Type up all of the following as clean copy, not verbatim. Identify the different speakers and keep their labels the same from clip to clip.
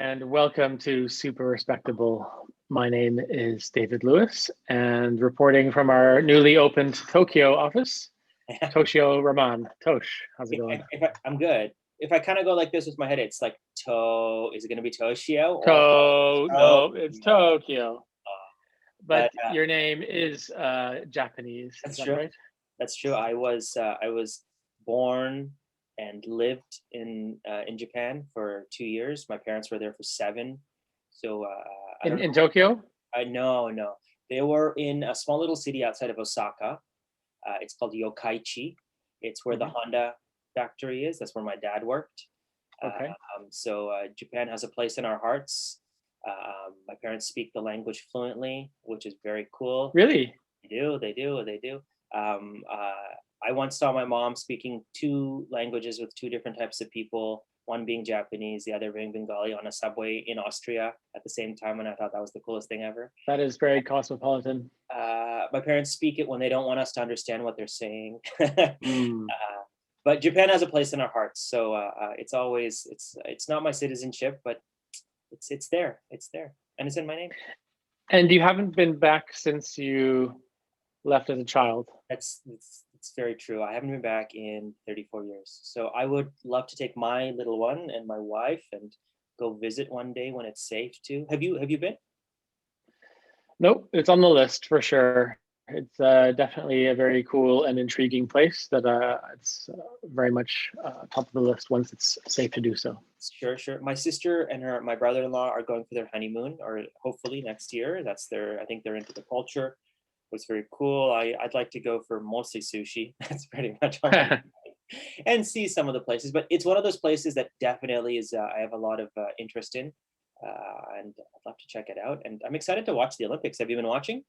Speaker 1: and welcome to Super Respectable. My name is David Lewis, and reporting from our newly opened Tokyo office, Toshio Raman. Tosh, how's it going?
Speaker 2: I'm good. If I kind of go like this with my head, it's like Is it going to be Toshio or
Speaker 1: No, it's Tokyo. But
Speaker 2: But
Speaker 1: your name is Japanese, is
Speaker 2: that's
Speaker 1: that
Speaker 2: true.
Speaker 1: right?
Speaker 2: That's true. I was born and lived in Japan for 2 years. My parents were there for seven. So I don't
Speaker 1: In
Speaker 2: know.
Speaker 1: Tokyo?
Speaker 2: No. They were in a small little city outside of Osaka. It's called Yokkaichi. It's where the
Speaker 1: Mhm.
Speaker 2: Honda factory is. That's where my dad worked.
Speaker 1: Okay.
Speaker 2: Japan has a place in our hearts. My parents speak the language fluently, which is very cool.
Speaker 1: Really?
Speaker 2: They do. Um, uh, I once saw my mom speaking two languages with two different types of people, one being Japanese, the other being Bengali, on a subway in Austria at the same time, and I thought that was the coolest thing ever.
Speaker 1: That is very cosmopolitan.
Speaker 2: My parents speak it when they don't want us to understand what they're saying.
Speaker 1: Mm.
Speaker 2: But Japan has a place in our hearts, so it's not my citizenship, but it's there, and it's in my name.
Speaker 1: And you haven't been back since you left as a child?
Speaker 2: It's very true. I haven't been back in 34 years, so I would love to take my little one and my wife and go visit one day when it's safe to. Have you been?
Speaker 1: Nope, it's on the list for sure. It's definitely a very cool and intriguing place that it's very much top of the list once it's safe to do so.
Speaker 2: Sure. My sister and my brother-in-law are going for their honeymoon, or hopefully next year. That's their. I think they're into the culture. Was very cool. I'd like to go for mostly sushi. That's pretty much all and see some of the places. But it's one of those places that definitely is. I have a lot of interest in, and I'd love to check it out. And I'm excited to watch the Olympics. Have you been watching?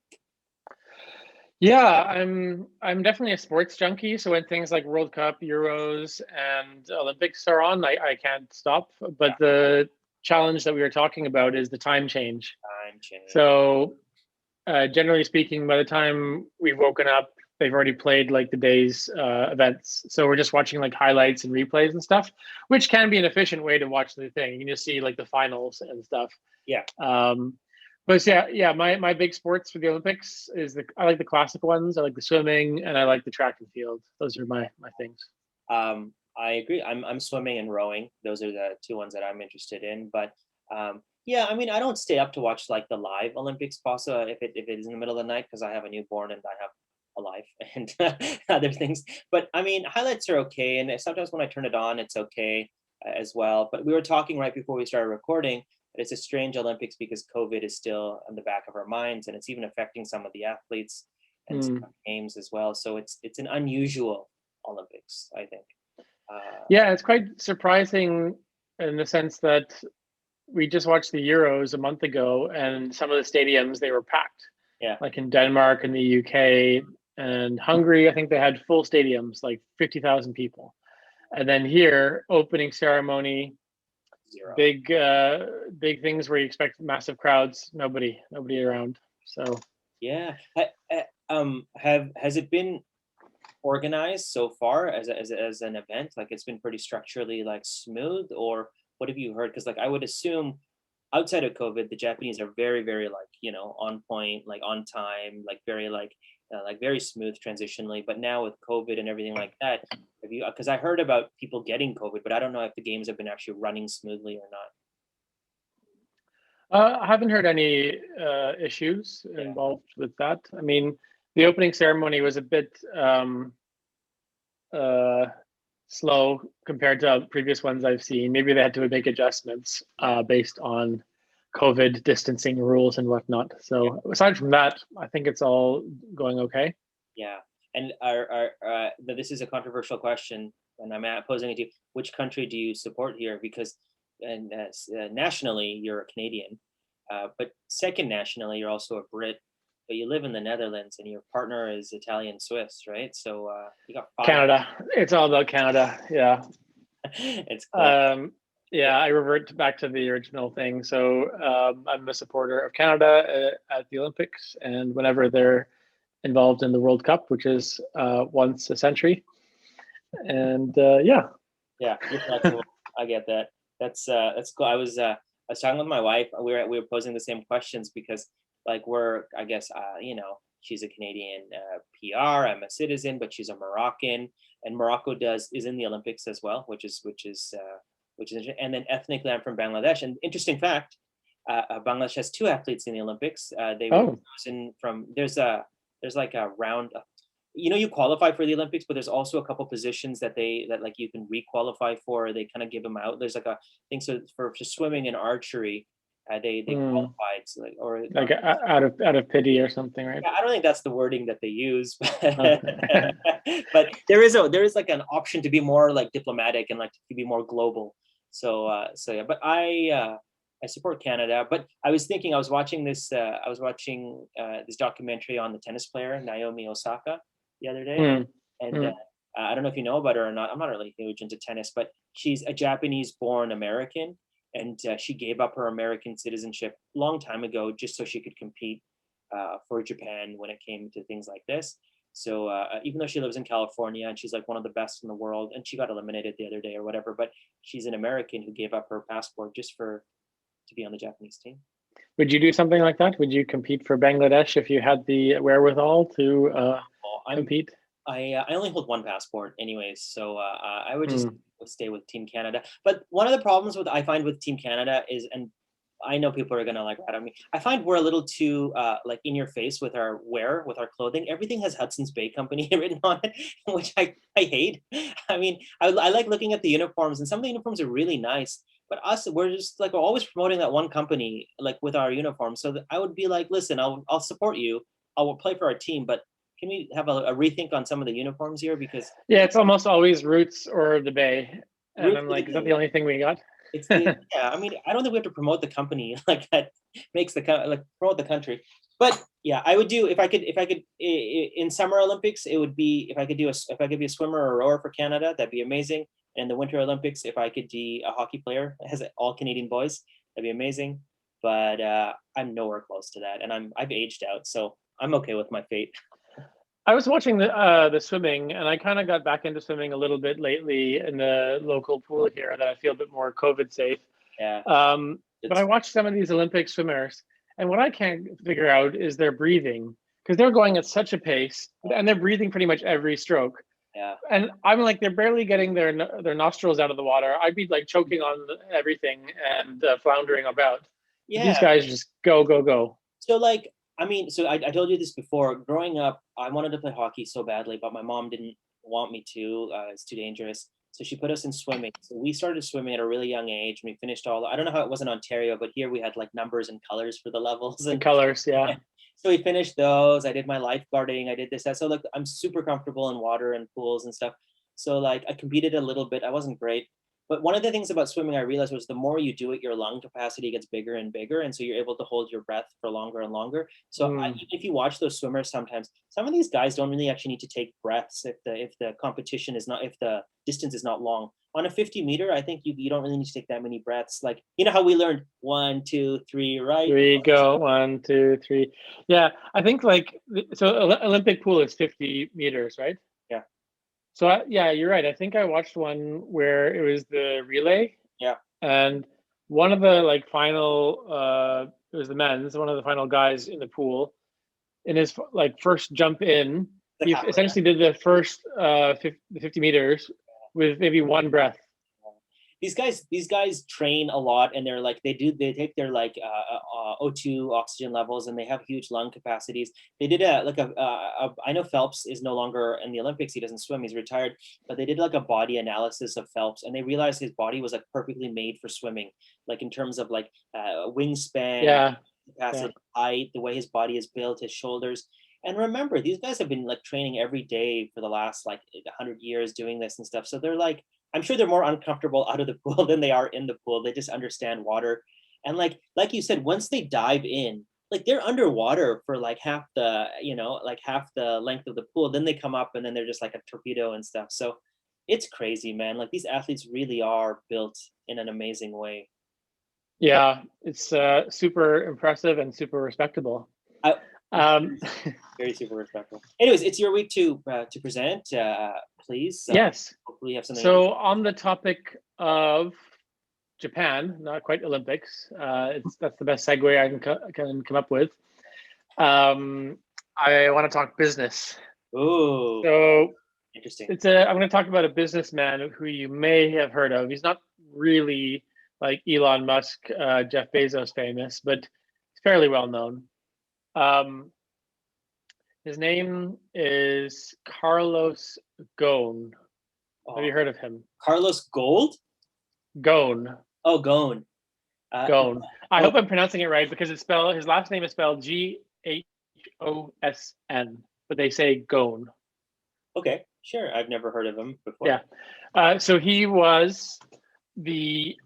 Speaker 1: Yeah, I'm definitely a sports junkie. So when things like World Cup, Euros, and Olympics are on, I can't stop. But
Speaker 2: Yeah,
Speaker 1: the challenge that we were talking about is the time change.
Speaker 2: time change.
Speaker 1: So generally speaking, by the time we've woken up, they've already played like the day's events. So we're just watching like highlights and replays and stuff, which can be an efficient way to watch the thing. You can just see like the finals and stuff.
Speaker 2: Yeah,
Speaker 1: Um, but yeah, my big sports for the Olympics is I like the classic ones. I like the swimming and I like the track and field. Those are my things.
Speaker 2: I agree. I'm swimming and rowing. Those are the two ones that I'm interested in. But yeah, I mean, I don't stay up to watch like the live Olympics, also if it is in the middle of the night because I have a newborn and I have a life and other things. But I mean, highlights are okay, and sometimes when I turn it on, it's okay as well. But we were talking right before we started recording that it's a strange Olympics because COVID is still on the back of our minds, and it's even affecting some of the athletes and some
Speaker 1: Mm.
Speaker 2: games as well. So it's an unusual Olympics, I think.
Speaker 1: Yeah, it's quite surprising in the sense that we just watched the Euros a month ago, and some of the stadiums they were packed.
Speaker 2: Yeah,
Speaker 1: Like in Denmark and the UK and Hungary, I think they had full stadiums, like 50,000 people. And then here, opening ceremony,
Speaker 2: zero.
Speaker 1: big things where you expect massive crowds, nobody around. So
Speaker 2: Yeah. Has it been organized so far as an event? Like it's been pretty structurally like smooth, or what have you heard? Because like I would assume outside of COVID, the Japanese are very, very like on point, like on time, like very smooth transitionally. But now with COVID and everything like that, have you? Because I heard about people getting COVID, but I don't know if the games have been actually running smoothly or not.
Speaker 1: I haven't heard any issues
Speaker 2: Yeah.
Speaker 1: involved with that. I mean, the opening ceremony was a bit uh, slow compared to previous ones I've seen. Maybe they had to make adjustments based on COVID distancing rules and whatnot.
Speaker 2: Yeah.
Speaker 1: So aside from that, I think it's all going okay.
Speaker 2: Yeah. And this is a controversial question, and I'm posing it to you. Which country do you support here? Because nationally, you're a Canadian, but second nationally, you're also a Brit. But you live in the Netherlands, and your partner is Italian Swiss, right? So you got five.
Speaker 1: Canada. It's all about Canada. Yeah.
Speaker 2: It's cool.
Speaker 1: Yeah, I revert back to the original thing. So I'm a supporter of Canada at the Olympics, and whenever they're involved in the World Cup, which is once a century. And yeah.
Speaker 2: Yeah, you're flexible. I get that. That's cool. was talking with my wife. We were posing the same questions because like we're I guess she's a Canadian PR. I'm a citizen, but she's a Moroccan, and Morocco is in the Olympics as well, which is interesting. And then ethnically, I'm from Bangladesh. And interesting fact, Bangladesh has two athletes in the Olympics. They were
Speaker 1: Oh,
Speaker 2: chosen from there's like a round. You qualify for the Olympics, but there's also a couple positions that like you can re-qualify for. They kind of give them out. There's like a thing so for swimming and archary, they
Speaker 1: hmm.
Speaker 2: qualified so
Speaker 1: Like out of pity or something, right?
Speaker 2: yeah, I don't think that's the wording that they use,
Speaker 1: Okay.
Speaker 2: but there is like an option to be more like diplomatic and like to be more global. So yeah, but I support Canada. But I was thinking I was watching this documentary on the tennis player Naomi Osaka the other day,
Speaker 1: Hmm,
Speaker 2: and
Speaker 1: hmm.
Speaker 2: I don't know if you know about her or not. I'm not really huge into tennis, but she's a Japanese-born American, and she gave up her American citizenship a long time ago just so she could compete for Japan when it came to things like this. So even though she lives in California and she's like one of the best in the world, and she got eliminated the other day or whatever, but she's an American who gave up her passport just for to be on the Japanese team.
Speaker 1: Would you do something like that? Would you compete for Bangladesh if you had the wherewithal to
Speaker 2: Well,
Speaker 1: compete?
Speaker 2: I only hold one passport, anyways, so I would just
Speaker 1: Hmm.
Speaker 2: stay with Team Canada. But one of the problems with I find with Team Canada is, and I know people are gonna like rat on me. I find we're a little too like in your face with our wear, with our clothing. Everything has Hudson's Bay Company written on it, which I hate. I mean, I like looking at the uniforms, and some of the uniforms are really nice. But us, we're just like we're always promoting that one company, like with our uniforms. So that I would be like, listen, I'll support you. I'll play for our team, but can we have a rethink on some of the uniforms here? Because
Speaker 1: Yeah, it's almost always Roots or the Bay, and
Speaker 2: Ruth
Speaker 1: I'm
Speaker 2: for the
Speaker 1: like, is that
Speaker 2: day.
Speaker 1: the only thing we got?
Speaker 2: Yeah. I mean, I don't think we have to promote the company like that makes like promote the country. But yeah, I would do if I could in Summer Olympics it would be if I could be a swimmer or a rower for Canada, that'd be amazing. And the Winter Olympics, if I could be a hockey player that has all Canadian boys, that'd be amazing. But I'm nowhere close to that, and I've aged out, so I'm okay with my fate.
Speaker 1: I was watching the swimming, and I kind of got back into swimming a little bit lately in the local pool here that I feel a bit more COVID safe.
Speaker 2: Yeah,
Speaker 1: But I
Speaker 2: it's
Speaker 1: watched some of these Olympic swimmers, and what I can't figure out is their breathing because they're going at such a pace, and they're breathing pretty much every stroke.
Speaker 2: yeah.
Speaker 1: And I'm like, they're barely getting their nostrils out of the water. I'd be like choking on everything and floundering about. But these
Speaker 2: Yeah,
Speaker 1: guys just go, go, go.
Speaker 2: so like, I mean, so I told you this before. Growing up, I wanted to play hockey so badly, but my mom didn't want me to. It's too dangerous. So she put us in swimming. So we started swimming at a really young age. And we finished all. I don't know how it was in Ontario, but here we had like numbers and colors for the levels,
Speaker 1: The
Speaker 2: and
Speaker 1: colors, yeah.
Speaker 2: so we finished those. I did my lifeguarding. I did this, that. So like, I'm super comfortable in water and pools and stuff. So like, I competed a little bit. I wasn't great, but one of the things about swimming I realized was the more you do it, your lung capacity gets bigger and bigger, and so you're able to hold your breath for longer and longer. So
Speaker 1: Mm.
Speaker 2: even if you watch those swimmers, sometimes some of these guys don't really actually need to take breaths if the competition is not if the distance is not long. On a 50-meter, I think you don't really need to take that many breaths. Like how we learned 1, 2, 3, right?
Speaker 1: Three, go, 1, 2, 3. Yeah, I think like so. Olympic pool is 50 meters, right?
Speaker 2: Yeah,
Speaker 1: So yeah, you're right. I think I watched one where it was the relay,
Speaker 2: yeah.
Speaker 1: and one of the like final, it was the men's, one of the final guys in the pool, in his like first jump in,
Speaker 2: Like
Speaker 1: he
Speaker 2: halfway
Speaker 1: essentially did the first 50 meters with maybe one breath.
Speaker 2: these guys train a lot, and they take their like O2 oxygen levels, and they have huge lung capacities. They did I know Phelps is no longer in the Olympics. He doesn't swim, he's retired, but they did like a body analysis of Phelps, and they realized his body was like perfectly made for swimming, like in terms of like wingspan,
Speaker 1: Yeah, yeah.
Speaker 2: capacity, height, the way his body is built, his shoulders. And remember, these guys have been like training every day for the last like 100 years doing this and stuff. So they're like, I'm sure they're more uncomfortable out of the pool than they are in the pool. They just understand water. And like you said, once they dive in, like they're underwater for like half the length of the pool. Then they come up and then they're just like a torpedo and stuff. So it's crazy, man. Like these athletes really are built in an amazing way.
Speaker 1: Yeah, it's super impressive and super respectable.
Speaker 2: I,
Speaker 1: Um,
Speaker 2: very super respectful. Anyways, it's your week to present. Please,
Speaker 1: yes.
Speaker 2: hopefully you have something.
Speaker 1: So on the topic of Japan, not quite Olympics. That's the best segue I can come up with. I want to talk business.
Speaker 2: Ooh,
Speaker 1: So
Speaker 2: interesting.
Speaker 1: I'm going to talk about a businessman who you may have heard of. He's not really like Elon Musk, Jeff Bezos famous, but he's fairly well known. Um, his name is Carlos Ghosn. Have you
Speaker 2: Oh,
Speaker 1: heard of him?
Speaker 2: Carlos Gold?
Speaker 1: Ghosn.
Speaker 2: Oh, Ghosn.
Speaker 1: Ghosn. I
Speaker 2: Oh,
Speaker 1: hope I'm pronouncing it right because his last name is spelled Ghosn, but they say Ghosn.
Speaker 2: okay, sure. I've never heard of him before.
Speaker 1: Yeah. So he was the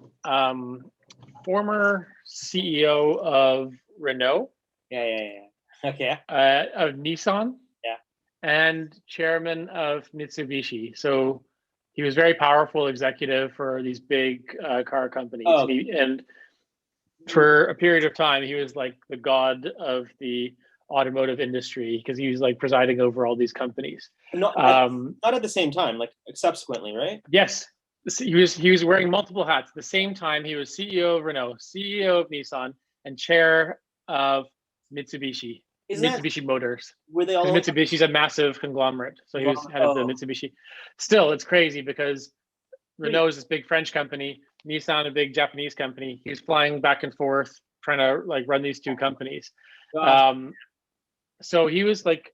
Speaker 1: former CEO of Renault,
Speaker 2: Yeah. Okay.
Speaker 1: of Nissan,
Speaker 2: Yeah.
Speaker 1: and chairman of Mitsubishi. So he was very powerful executive for these big car companies,
Speaker 2: Oh,
Speaker 1: and for a period of time he was like the god of the automotive industry because he was like presiding over all these companies.
Speaker 2: not
Speaker 1: Um,
Speaker 2: not at the same time, like subsequently, right?
Speaker 1: yes, he was wearing multiple hats. At the same time, he was CEO of Renault, CEO of Nissan, and chair of Mitsubishi,
Speaker 2: Is that
Speaker 1: Mitsubishi Motors.
Speaker 2: were they all
Speaker 1: Because
Speaker 2: owned
Speaker 1: Mitsubishi's a massive conglomerate, so he was head of the
Speaker 2: Oh,
Speaker 1: Mitsubishi. Still, it's crazy because
Speaker 2: pretty
Speaker 1: Renault is this big French company, Nissan a big Japanese company. He's flying back and forth trying to like run these two companies.
Speaker 2: gosh.
Speaker 1: Um, so he was like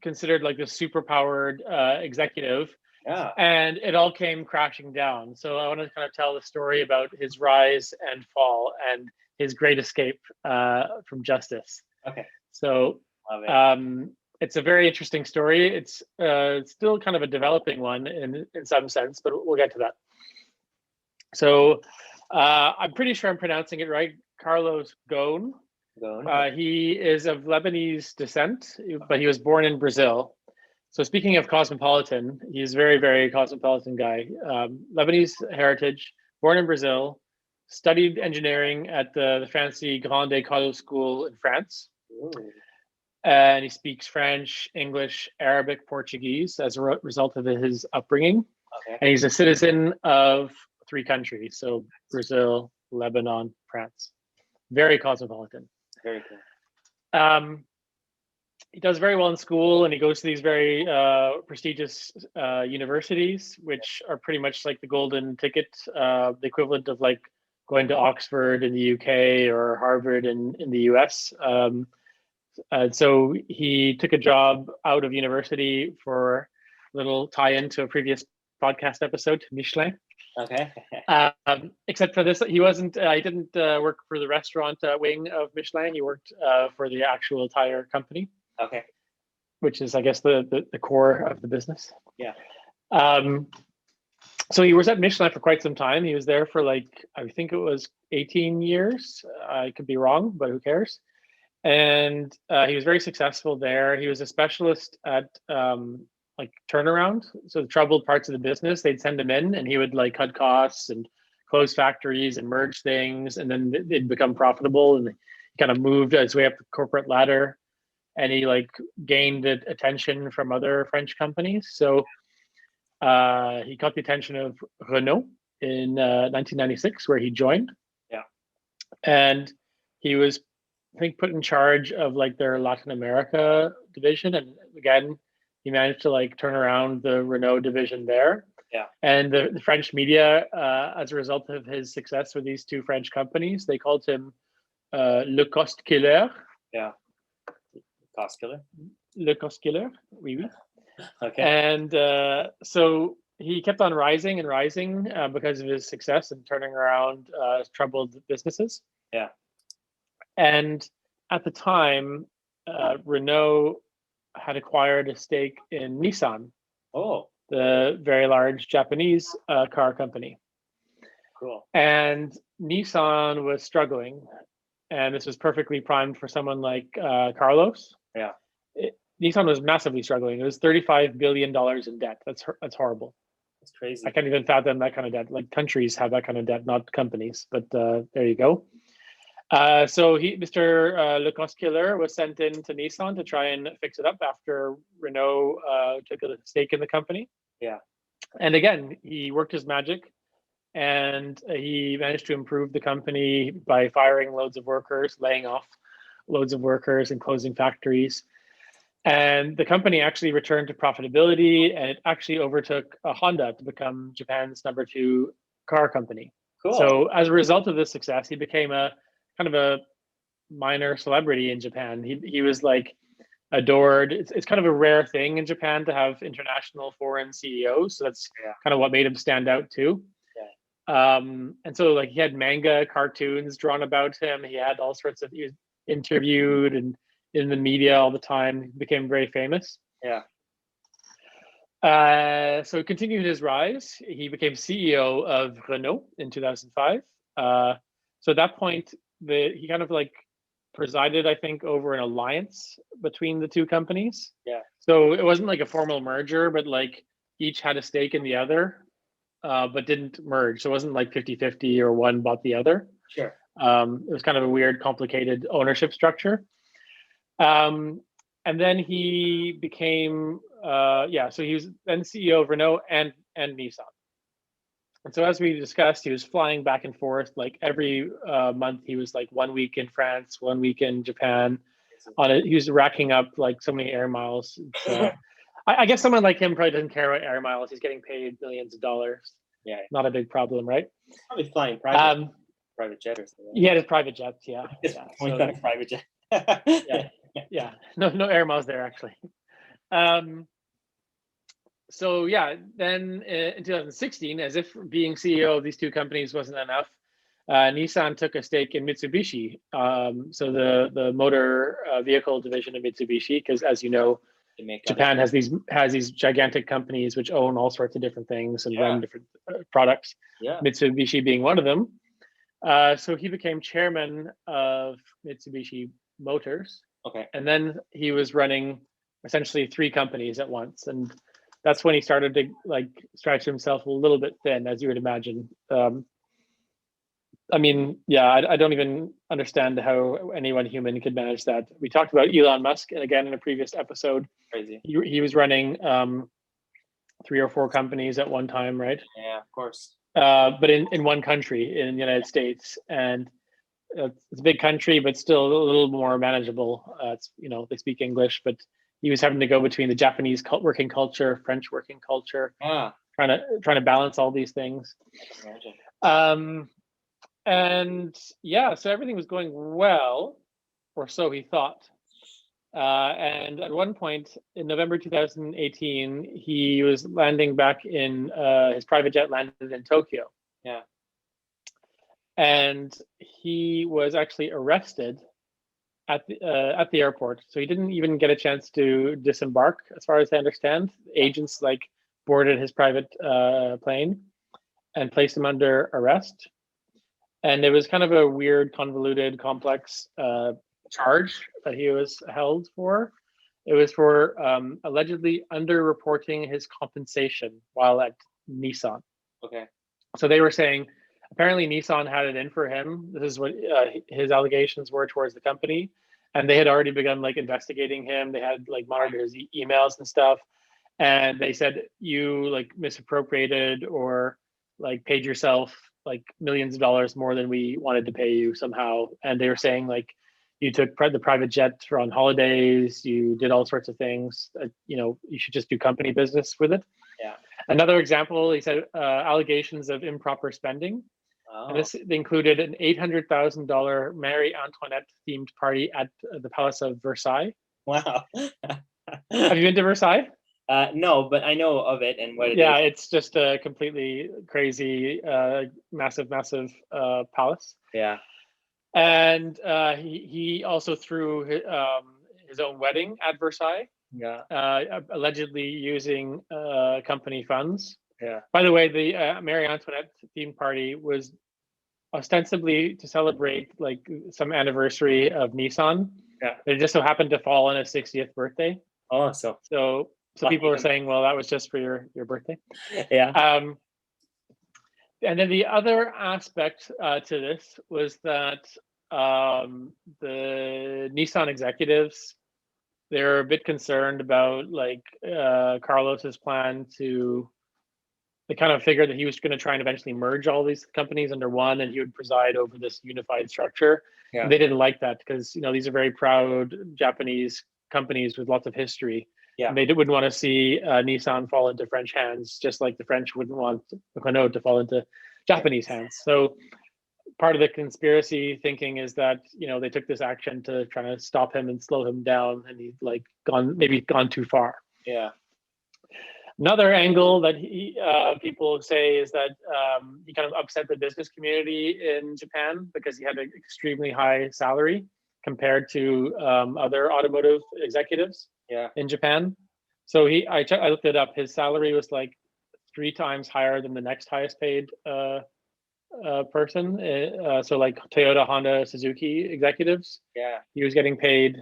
Speaker 1: considered like the super powered executive,
Speaker 2: Yeah.
Speaker 1: and it all came crashing down. So I want to kind of tell the story about his rise and fall and his great escape from justice.
Speaker 2: Okay.
Speaker 1: So
Speaker 2: Love it.
Speaker 1: it's a very interesting story. It's still kind of a developing one in some sense, but we'll get to that. So I'm pretty sure I'm pronouncing it right. Carlos Ghosn.
Speaker 2: Ghosn.
Speaker 1: He is of Lebanese descent, but he was born in Brazil. So speaking of cosmopolitan, he's very, very cosmopolitan guy. Lebanese heritage, born in Brazil, studied engineering at the fancy Grande École School in France.
Speaker 2: Ooh.
Speaker 1: And he speaks French, English, Arabic, Portuguese as a result of his upbringing.
Speaker 2: Okay.
Speaker 1: And he's a citizen of 3 countries, so Brazil, Lebanon, France. Very cosmopolitan.
Speaker 2: Very cool.
Speaker 1: He does very well in school, and he goes to these very prestigious universities, which are pretty much like the golden ticket, the equivalent of like going to Oxford in the UK or Harvard in the US. So he took a job out of university for a little tie-in to a previous podcast episode, Michelin.
Speaker 2: Okay.
Speaker 1: Except for this, he wasn't. He didn't work for the restaurant wing of Michelin. He worked for the actual tire company,
Speaker 2: Okay.
Speaker 1: which is, I guess, the core of the business.
Speaker 2: Yeah.
Speaker 1: So he was at Michelin for quite some time. He was there for like, I think it was 18 years. I could be wrong, but who cares? And he was very successful there. He was a specialist at like turnaround. So the troubled parts of the business, they'd send him in and he would like cut costs and close factories and merge things. And then they'd become profitable, and he kind of moved his way up the corporate ladder, and he like gained attention from other French companies. So he caught the attention of Renault in 1996, where he joined.
Speaker 2: Yeah.
Speaker 1: And he was, I think, put in charge of like their Latin America division. And again, he managed to like turn around the Renault division there.
Speaker 2: Yeah.
Speaker 1: And the French media, as a result of his success with these 2 French companies, they called him Le Cost Killer.
Speaker 2: Yeah. Cost killer.
Speaker 1: Le Cost Killer, oui, oui.
Speaker 2: Okay.
Speaker 1: And so he kept on rising and rising because of his success in turning around troubled businesses.
Speaker 2: Yeah.
Speaker 1: And at the time, Renault had acquired a stake in Nissan,
Speaker 2: Oh,
Speaker 1: the very large Japanese car company.
Speaker 2: cool.
Speaker 1: And Nissan was struggling. And this was perfectly primed for someone like Carlos.
Speaker 2: Yeah.
Speaker 1: Nissan was massively struggling. It was $35 billion in debt. That's horrible.
Speaker 2: That's crazy.
Speaker 1: I can't even fathom that kind of debt. Like countries have that kind of debt, not companies. But there you go. So Mr. Le Cost-Killer was sent in to Nissan to try and fix it up after Renault took a stake in the company.
Speaker 2: Yeah.
Speaker 1: And again, he worked his magic. and he managed to improve the company by firing loads of workers, laying off loads of workers, and closing factories. And the company actually returned to profitability, and it actually overtook Honda to become Japan's number 2 car company.
Speaker 2: Cool.
Speaker 1: So as a result of this success, he became a kind of a minor celebrity in Japan. He was like adored. It's kind of a rare thing in Japan to have international foreign CEOs. So that's kind of what made him stand out too. And so like he had manga cartoons drawn about him. He had all sorts of, he was interviewed and in the media all the time. He became very famous. So he continued his rise. He became CEO of Renault in 2005. So at that point, he kind of like presided, I think, over an alliance between the two companies. So it wasn't like a formal merger, but like each had a stake in the other, but didn't merge. So it wasn't like 50-50 or one bought the other. It was kind of a weird, complicated ownership structure. And then he became, so he was then CEO of Renault and Nissan. And so as we discussed, he was flying back and forth. Like every month, he was like 1 week in France, 1 week in Japan. He was racking up like so many air miles. I guess someone like him probably doesn't care about air miles. He's getting paid millions of dollars. Not a big problem, right?
Speaker 2: He's probably flying private jet or something.
Speaker 1: He had his private jets,
Speaker 2: Private jet.
Speaker 1: No air miles there actually. Then in 2016, as if being CEO of these two companies wasn't enough, Nissan took a stake in Mitsubishi. So the motor vehicle division of Mitsubishi, because as you know, Japan has these gigantic companies which own all sorts of different things and run different products. Mitsubishi being one of them. So he became chairman of Mitsubishi Motors. And then he was running essentially 3 companies at once. And that's when he started to like stretch himself a little bit thin, as you would imagine. I don't even understand how anyone human could manage that. We talked about Elon Musk, and again in a previous episode.
Speaker 2: Crazy.
Speaker 1: He was running 3 or 4 companies at one time, right?
Speaker 2: Yeah, of course.
Speaker 1: But in one country, in the United States, and it's a big country, but still a little more manageable. They speak English, but he was having to go between the Japanese working culture, French working culture, trying to balance all these things. So everything was going well, or so he thought. And at one point in November 2018, he was landing back in his private jet landed in Tokyo. And he was actually arrested at the airport. So he didn't even get a chance to disembark, as far as I understand. Agents boarded his private plane and placed him under arrest. And it was kind of a weird, convoluted, complex charge that he was held for. It was for allegedly underreporting his compensation while at Nissan. So they were saying, apparently Nissan had it in for him. This is what his allegations were towards the company. And they had already begun investigating him. They had monitored his emails and stuff. And they said, you misappropriated or paid yourself millions of dollars more than we wanted to pay you somehow. And they were saying you took the private jet on holidays, you did all sorts of things, you should just do company business with it. Another example, he said allegations of improper spending. And this included an $800,000 Marie Antoinette themed party at the Palace of Versailles.
Speaker 2: Wow.
Speaker 1: Have you been to Versailles?
Speaker 2: No, but I know of it and what it is.
Speaker 1: Yeah, it's just a completely crazy, massive palace. And he also threw his own wedding at Versailles. Allegedly using company funds. By the way, the Marie Antoinette themed party was ostensibly to celebrate some anniversary of Nissan. It just so happened to fall on his 60th birthday. So people were saying, well, that was just for your birthday. And then the other aspect to this was that the Nissan executives, they're a bit concerned about Carlos's plan to they kind of figured that he was going to try and eventually merge all these companies under one, and he would preside over this unified structure.
Speaker 2: Yeah.
Speaker 1: They didn't like that because, you know, these are very proud Japanese companies with lots of history.
Speaker 2: Yeah.
Speaker 1: And they wouldn't want to see Nissan fall into French hands, just like the French wouldn't want Renault to fall into Japanese hands. So part of the conspiracy thinking is that, you know, they took this action to try to stop him and slow him down, and he'd like gone too far.
Speaker 2: Yeah.
Speaker 1: Another angle that people say is that he kind of upset the business community in Japan because he had an extremely high salary compared to other automotive executives in Japan. So I looked it up. His salary was like 3 times higher than the next highest paid person. So like Toyota, Honda, Suzuki executives.
Speaker 2: Yeah.
Speaker 1: He was getting paid,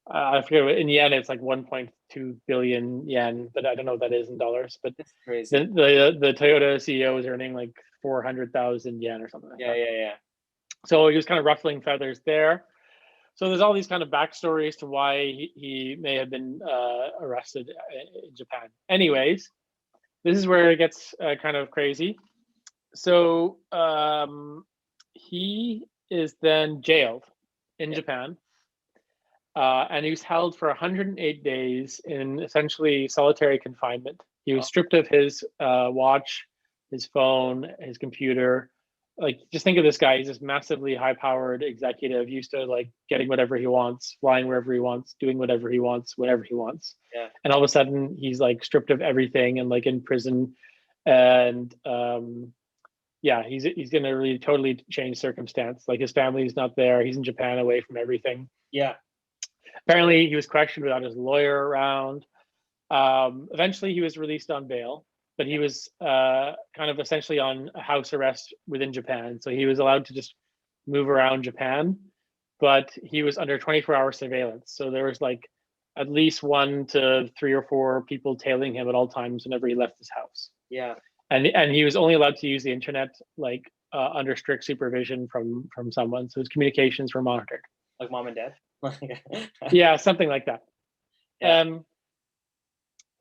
Speaker 1: I forget, in yen it's like 1.2 billion yen, but I don't know what that is in dollars. But
Speaker 2: that's crazy.
Speaker 1: The Toyota CEO was earning like 400,000 yen or something like that.
Speaker 2: Yeah.
Speaker 1: So he was kind of ruffling feathers there. So there's all these kind of backstories to why he may have been arrested in Japan. Anyways, this is where it gets kind of crazy. So he is then jailed in Japan. And he was held for 108 days in essentially solitary confinement. He was stripped of his watch, his phone, his computer. Like, just think of this guy. He's this massively high-powered executive, used to like getting whatever he wants, flying wherever he wants, doing whatever he wants, whenever he wants.
Speaker 2: Yeah.
Speaker 1: And all of a sudden, he's like stripped of everything and like in prison. And he's going to really totally change circumstance. Like, his family's not there. He's in Japan, away from everything.
Speaker 2: Yeah.
Speaker 1: Apparently, he was questioned without his lawyer around. Eventually, he was released on bail, but he was kind of essentially on house arrest within Japan. So he was allowed to just move around Japan, but he was under 24-hour surveillance. So there was like at least 1 to 3 or 4 people tailing him at all times whenever he left his house.
Speaker 2: Yeah.
Speaker 1: And he was only allowed to use the internet like under strict supervision from someone. So his communications were monitored.
Speaker 2: Like mom and dad?
Speaker 1: Yeah, something like that.
Speaker 2: Yeah.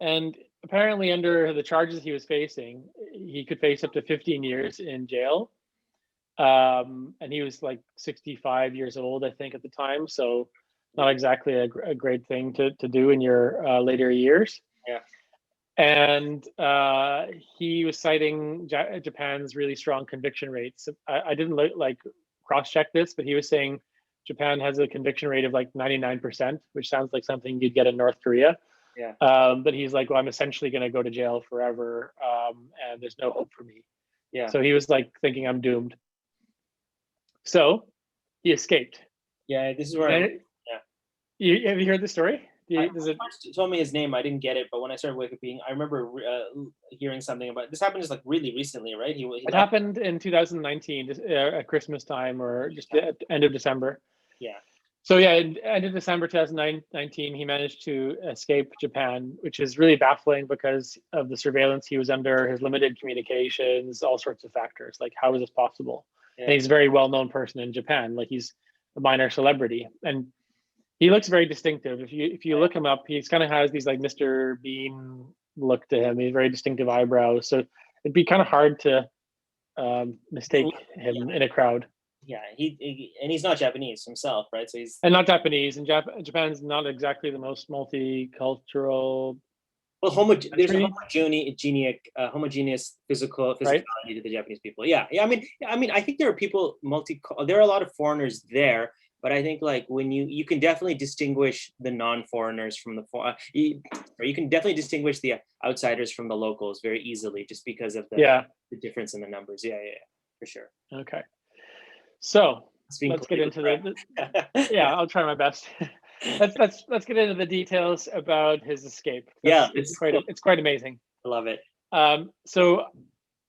Speaker 1: And apparently, under the charges he was facing, he could face up to 15 years in jail. And he was like 65 years old, I think, at the time. So not exactly a great thing to do in your later years.
Speaker 2: Yeah.
Speaker 1: And he was citing Japan's really strong conviction rates. I didn't like cross-check this, but he was saying Japan has a conviction rate of like 99%, which sounds like something you'd get in North Korea.
Speaker 2: Yeah.
Speaker 1: But he's like, well, I'm essentially going to go to jail forever, and there's no hope for me.
Speaker 2: Yeah.
Speaker 1: So he was like thinking, I'm doomed. So he escaped.
Speaker 2: Yeah, this is where
Speaker 1: have you heard the story?
Speaker 2: Told me his name. I didn't get it, but when I started Wikipedia, I remember hearing something about this. Happened just like really recently, right?
Speaker 1: It happened in 2019, at Christmas time, or just at end of December.
Speaker 2: Yeah.
Speaker 1: So yeah, end of December 2019, he managed to escape Japan, which is really baffling because of the surveillance he was under, his limited communications, all sorts of factors. Like, how is this possible? Yeah. And he's a very well-known person in Japan. Like, he's a minor celebrity, and he looks very distinctive. If you look him up, he's kind of has these like Mr. Bean look to him. He's very distinctive eyebrows, so it'd be kind of hard to mistake him in a crowd.
Speaker 2: Yeah, he's not Japanese himself, right? So he's
Speaker 1: not Japanese, and Japan's not exactly the most multicultural.
Speaker 2: Well, there's a homogeneous physicality
Speaker 1: right?
Speaker 2: to the Japanese people. Yeah. I mean, I think there are people there are a lot of foreigners there, but I think like when you can definitely distinguish the non-foreigners from the you can definitely distinguish the outsiders from the locals very easily just because of the difference in the numbers. Yeah, for sure.
Speaker 1: Okay. So let's get into I'll try my best. let's get into the details about his escape. It's quite amazing.
Speaker 2: I love it.
Speaker 1: So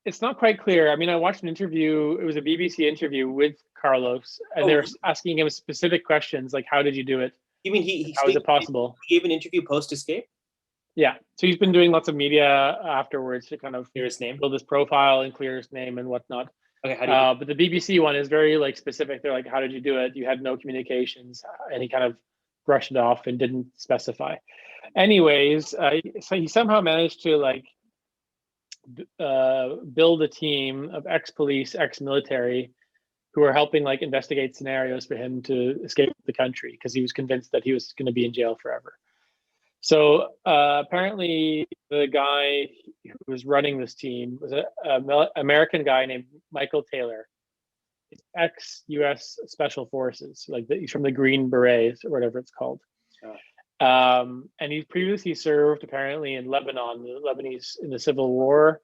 Speaker 1: it's not quite clear. I mean, I watched an interview. It was a BBC interview with Carlos, and they were asking him specific questions like, "How did you do it?
Speaker 2: You mean
Speaker 1: how is it possible?"
Speaker 2: He gave an interview post escape.
Speaker 1: Yeah. So he's been doing lots of media afterwards to kind of
Speaker 2: clear his name,
Speaker 1: build his profile, and clear his name and whatnot.
Speaker 2: Okay, how do you
Speaker 1: but the BBC one is very like specific. They're like, "How did you do it? You had no communications," and he kind of brushed it off and didn't specify. Anyways, so he somehow managed to like build a team of ex-police, ex-military who are helping like investigate scenarios for him to escape the country because he was convinced that he was going to be in jail forever. So apparently, the guy who was running this team was a American guy named Michael Taylor, ex-U.S. Special Forces, like he's from the Green Berets or whatever it's called. And he previously served apparently in Lebanon, the Lebanese in the Civil War.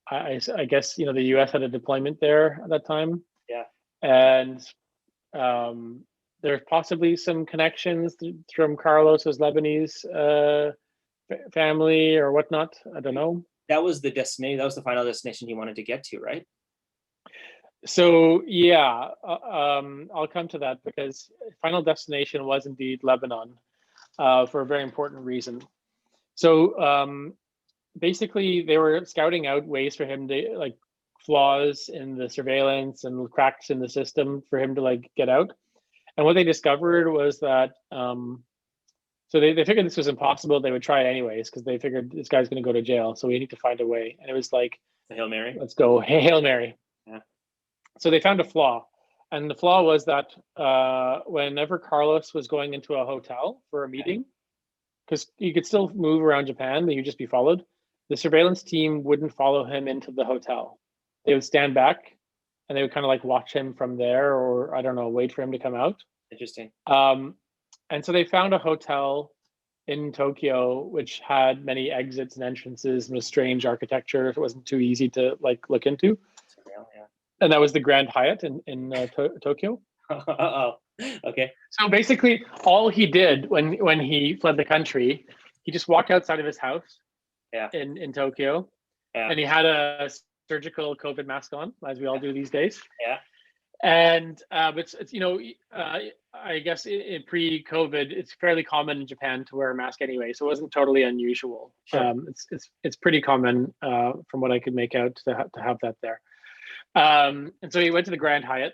Speaker 1: I guess the U.S. had a deployment there at that time.
Speaker 2: Yeah.
Speaker 1: And there's possibly some connections from Carlos's Lebanese family or whatnot. I don't know.
Speaker 2: That was the destination. That was the final destination he wanted to get to, right?
Speaker 1: So yeah, I'll come to that because final destination was indeed Lebanon for a very important reason. So basically, they were scouting out ways for him to like flaws in the surveillance and cracks in the system for him to like get out. And what they discovered was that so they figured this was impossible. They would try it anyways because they figured this guy's going to go to jail. So we need to find a way. And it was like,
Speaker 2: Hail Mary.
Speaker 1: Let's go. Hey, Hail Mary.
Speaker 2: Yeah.
Speaker 1: So they found a flaw. And the flaw was that whenever Carlos was going into a hotel for a meeting, because you could still move around Japan, but you'd just be followed, the surveillance team wouldn't follow him into the hotel. They would stand back and they would kind of like watch him from there, or I don't know, wait for him to come out.
Speaker 2: Interesting.
Speaker 1: And so they found a hotel in Tokyo which had many exits and entrances and was strange architecture. It wasn't too easy to like look into.
Speaker 2: Yeah.
Speaker 1: And that was the Grand Hyatt in Tokyo.
Speaker 2: Okay.
Speaker 1: So basically, all he did when he fled the country, he just walked outside of his house.
Speaker 2: Yeah.
Speaker 1: In Tokyo.
Speaker 2: Yeah.
Speaker 1: And he had a surgical COVID mask on, as we all do these days.
Speaker 2: Yeah.
Speaker 1: And but it's I guess in pre-COVID, it's fairly common in Japan to wear a mask anyway, so it wasn't totally unusual.
Speaker 2: Sure.
Speaker 1: It's pretty common from what I could make out to have that there. And so he went to the Grand Hyatt,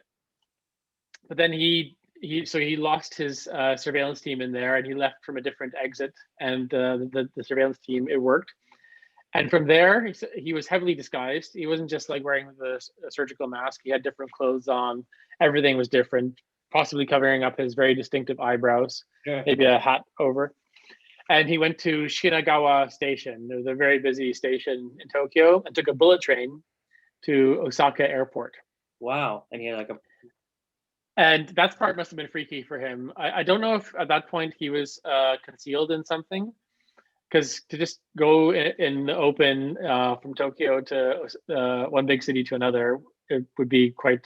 Speaker 1: but then he lost his surveillance team in there, and he left from a different exit. And the surveillance team, it worked. And from there, he was heavily disguised. He wasn't just like wearing the surgical mask. He had different clothes on. Everything was different, possibly covering up his very distinctive eyebrows, maybe a hat over. And he went to Shinagawa Station. It was a very busy station in Tokyo, and took a bullet train to Osaka Airport.
Speaker 2: Wow. And he had like
Speaker 1: And that part must have been freaky for him. I don't know if at that point he was concealed in something. Because to just go in the open from Tokyo to one big city to another, it would be quite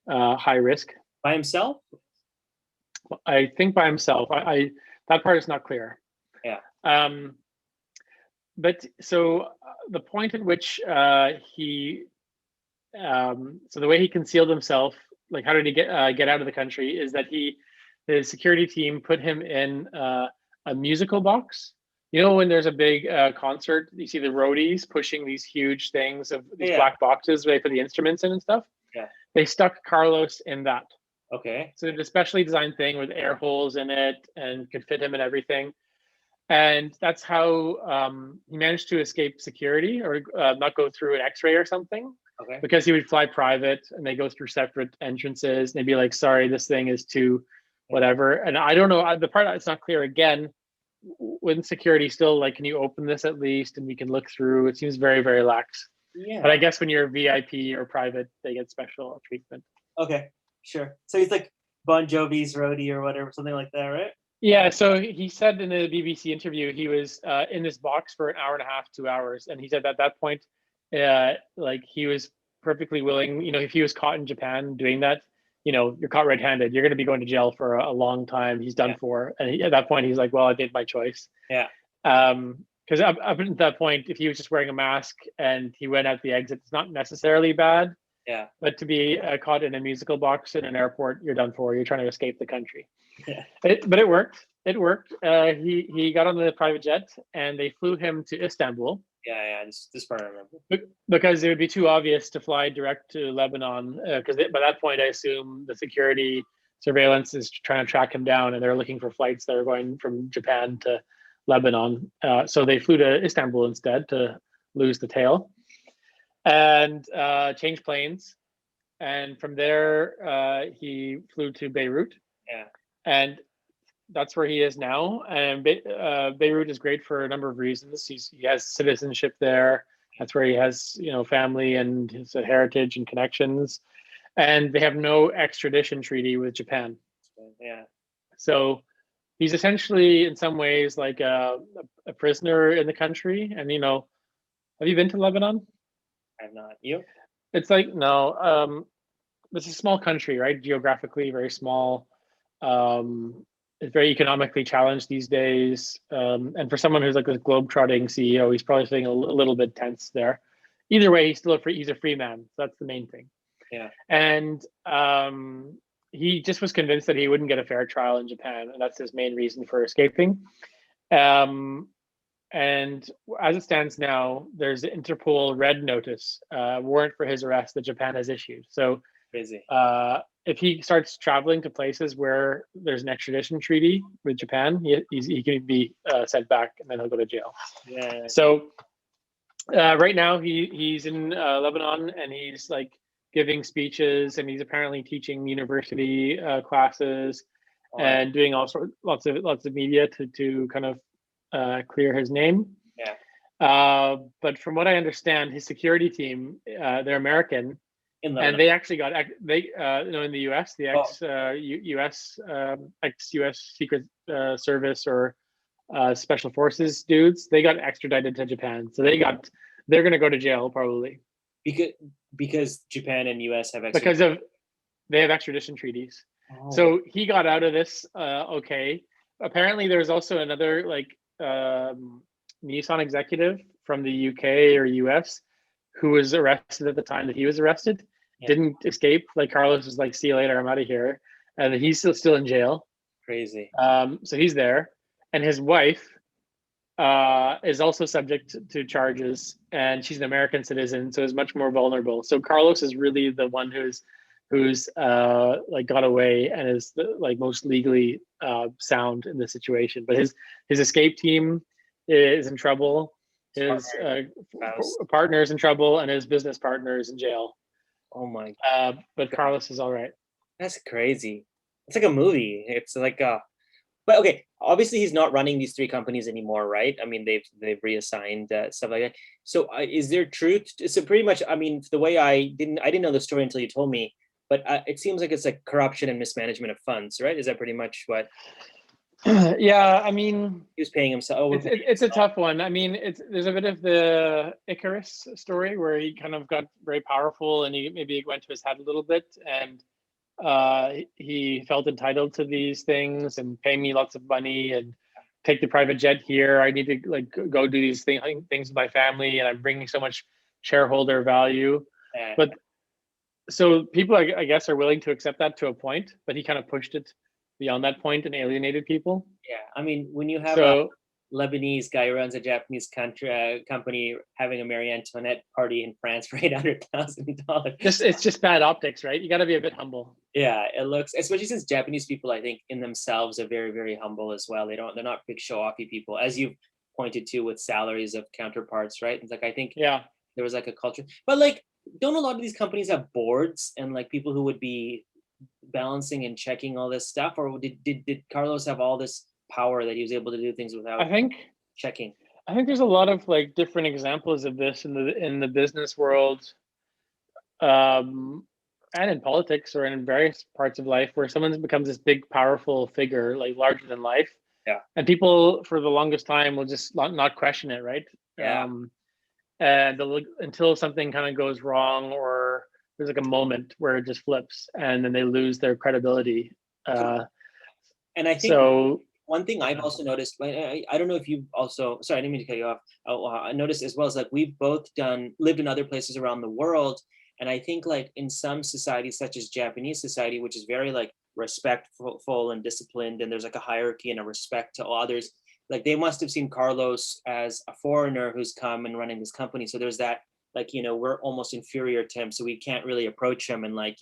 Speaker 1: high risk.
Speaker 2: By himself?
Speaker 1: I think by himself. That part is not clear.
Speaker 2: Yeah.
Speaker 1: But so the point at which he, so the way he concealed himself, like how did he get out of the country, is that the security team put him in a musical box. You know, when there's a big concert, you see the roadies pushing these huge things of these black boxes where they put the instruments in and stuff.
Speaker 2: Yeah.
Speaker 1: They stuck Carlos in that.
Speaker 2: Okay.
Speaker 1: So it's a specially designed thing with air holes in it and could fit him and everything. And that's how he managed to escape security or not go through an X-ray or something.
Speaker 2: Okay.
Speaker 1: Because he would fly private and they go through separate entrances. And they'd be like, sorry, this thing is too whatever. And I don't know, the part that's not clear again, wouldn't security still like, can you open this at least and we can look through? It seems very, very lax.
Speaker 2: Yeah.
Speaker 1: But I guess when you're VIP or private, they get special treatment.
Speaker 2: Okay, sure. So he's like Bon Jovi's roadie or whatever, something like that, right?
Speaker 1: Yeah, so he said in a BBC interview, he was in this box for an hour and a half, 2 hours. And he said at that point, like he was perfectly willing, you know, if he was caught in Japan doing that, you know, you're caught red-handed, you're going to be going to jail for a long time. He's done for. And at that point, he's like, well, I made my choice.
Speaker 2: Yeah.
Speaker 1: Because up at that point, if he was just wearing a mask and he went out the exit, it's not necessarily bad.
Speaker 2: Yeah.
Speaker 1: But to be caught in a musical box in an airport, you're done for. You're trying to escape the country.
Speaker 2: Yeah.
Speaker 1: But it worked. It worked. He got on the private jet and they flew him to Istanbul.
Speaker 2: Yeah. This part I remember.
Speaker 1: Because it would be too obvious to fly direct to Lebanon. Because by that point, I assume the security surveillance is trying to track him down, and they're looking for flights that are going from Japan to Lebanon. So they flew to Istanbul instead to lose the tail, and changed planes. And from there, he flew to Beirut,
Speaker 2: Yeah.
Speaker 1: and that's where he is now. And Beirut is great for a number of reasons. He has citizenship there. That's where he has, family and his heritage and connections. And they have no extradition treaty with Japan.
Speaker 2: Yeah.
Speaker 1: So he's essentially, in some ways, like a prisoner in the country. And have you been to Lebanon?
Speaker 2: I have not. You?
Speaker 1: It's like no. It's a small country, right? Geographically, very small. It's very economically challenged these days. And for someone who's like a globe-trotting CEO, he's probably feeling a little bit tense there. Either way, he's a free man. So that's the main thing.
Speaker 2: Yeah.
Speaker 1: And he just was convinced that he wouldn't get a fair trial in Japan, and that's his main reason for escaping. And as it stands now, there's an Interpol red notice warrant for his arrest that Japan has issued. So
Speaker 2: Crazy.
Speaker 1: if he starts traveling to places where there's an extradition treaty with Japan, he can be sent back, and then he'll go to jail.
Speaker 2: Yeah.
Speaker 1: So right now he's in Lebanon, and he's like giving speeches, and he's apparently teaching university classes and doing lots of media to kind of clear his name.
Speaker 2: Yeah.
Speaker 1: But from what I understand, his security team, they're American, and they actually got in the U.S. the ex-U.S. Secret Service or Special Forces dudes, they got extradited to Japan, so they're going to go to jail probably
Speaker 2: because Japan and U.S. have
Speaker 1: they have extradition treaties. Oh. So he got out of this okay. Apparently, there's also another Nissan executive from the UK or US who was arrested at the time that he was arrested. Yeah. Didn't escape. Like Carlos was like, "See you later, I'm out of here," and he's still in jail.
Speaker 2: Crazy.
Speaker 1: So he's there, and his wife is also subject to charges, and she's an American citizen, so is much more vulnerable. So Carlos is really the one who's got away and is most legally sound in the situation. But his escape team is in trouble. His partner is in trouble, and his business partner is in jail.
Speaker 2: Oh my!
Speaker 1: But Carlos is all right.
Speaker 2: That's crazy. It's like a movie. It's like but okay, obviously he's not running these 3 companies anymore, right? I mean, they've reassigned stuff like that. So is there truth? So pretty much, I mean, the way I didn't know the story until you told me, but it seems like it's like corruption and mismanagement of funds, right? Is that pretty much what?
Speaker 1: Yeah, I mean,
Speaker 2: he was paying himself.
Speaker 1: It's a tough one. I mean, there's a bit of the Icarus story where he kind of got very powerful, and he maybe went to his head a little bit, and he felt entitled to these things and pay me lots of money and take the private jet here. I need to go do these things with my family, and I'm bringing so much shareholder value. But so people, I guess, are willing to accept that to a point, but he kind of pushed it beyond that point and alienated people.
Speaker 2: Yeah, I mean, when you have a Lebanese guy who runs a Japanese company having a Marie Antoinette party in France for $800,000,
Speaker 1: it's just bad optics, right? You got to be a bit humble.
Speaker 2: Yeah, it looks, especially since Japanese people, I think, in themselves are very, very humble as well. They're not big show-offy people, as you pointed to with salaries of counterparts, right? It's like, I think there was like a culture, but like, don't a lot of these companies have boards and like people who would be balancing and checking all this stuff, or did Carlos have all this power that he was able to do things without checking?
Speaker 1: I think there's a lot of like different examples of this in the business world, and in politics or in various parts of life, where someone becomes this big, powerful figure, like larger than life.
Speaker 2: Yeah.
Speaker 1: And people for the longest time will just not question it, right?
Speaker 2: Yeah.
Speaker 1: And until something kind of goes wrong, or there's like a moment where it just flips, and then they lose their credibility.
Speaker 2: And I think one thing I've also noticed, I don't know if you also, sorry, I didn't mean to cut you off. I noticed as well as like we've both lived in other places around the world. And I think like in some societies, such as Japanese society, which is very like respectful and disciplined, and there's like a hierarchy and a respect to others, like they must have seen Carlos as a foreigner who's come and running this company. So there's that, like, we're almost inferior to him, so we can't really approach him and like,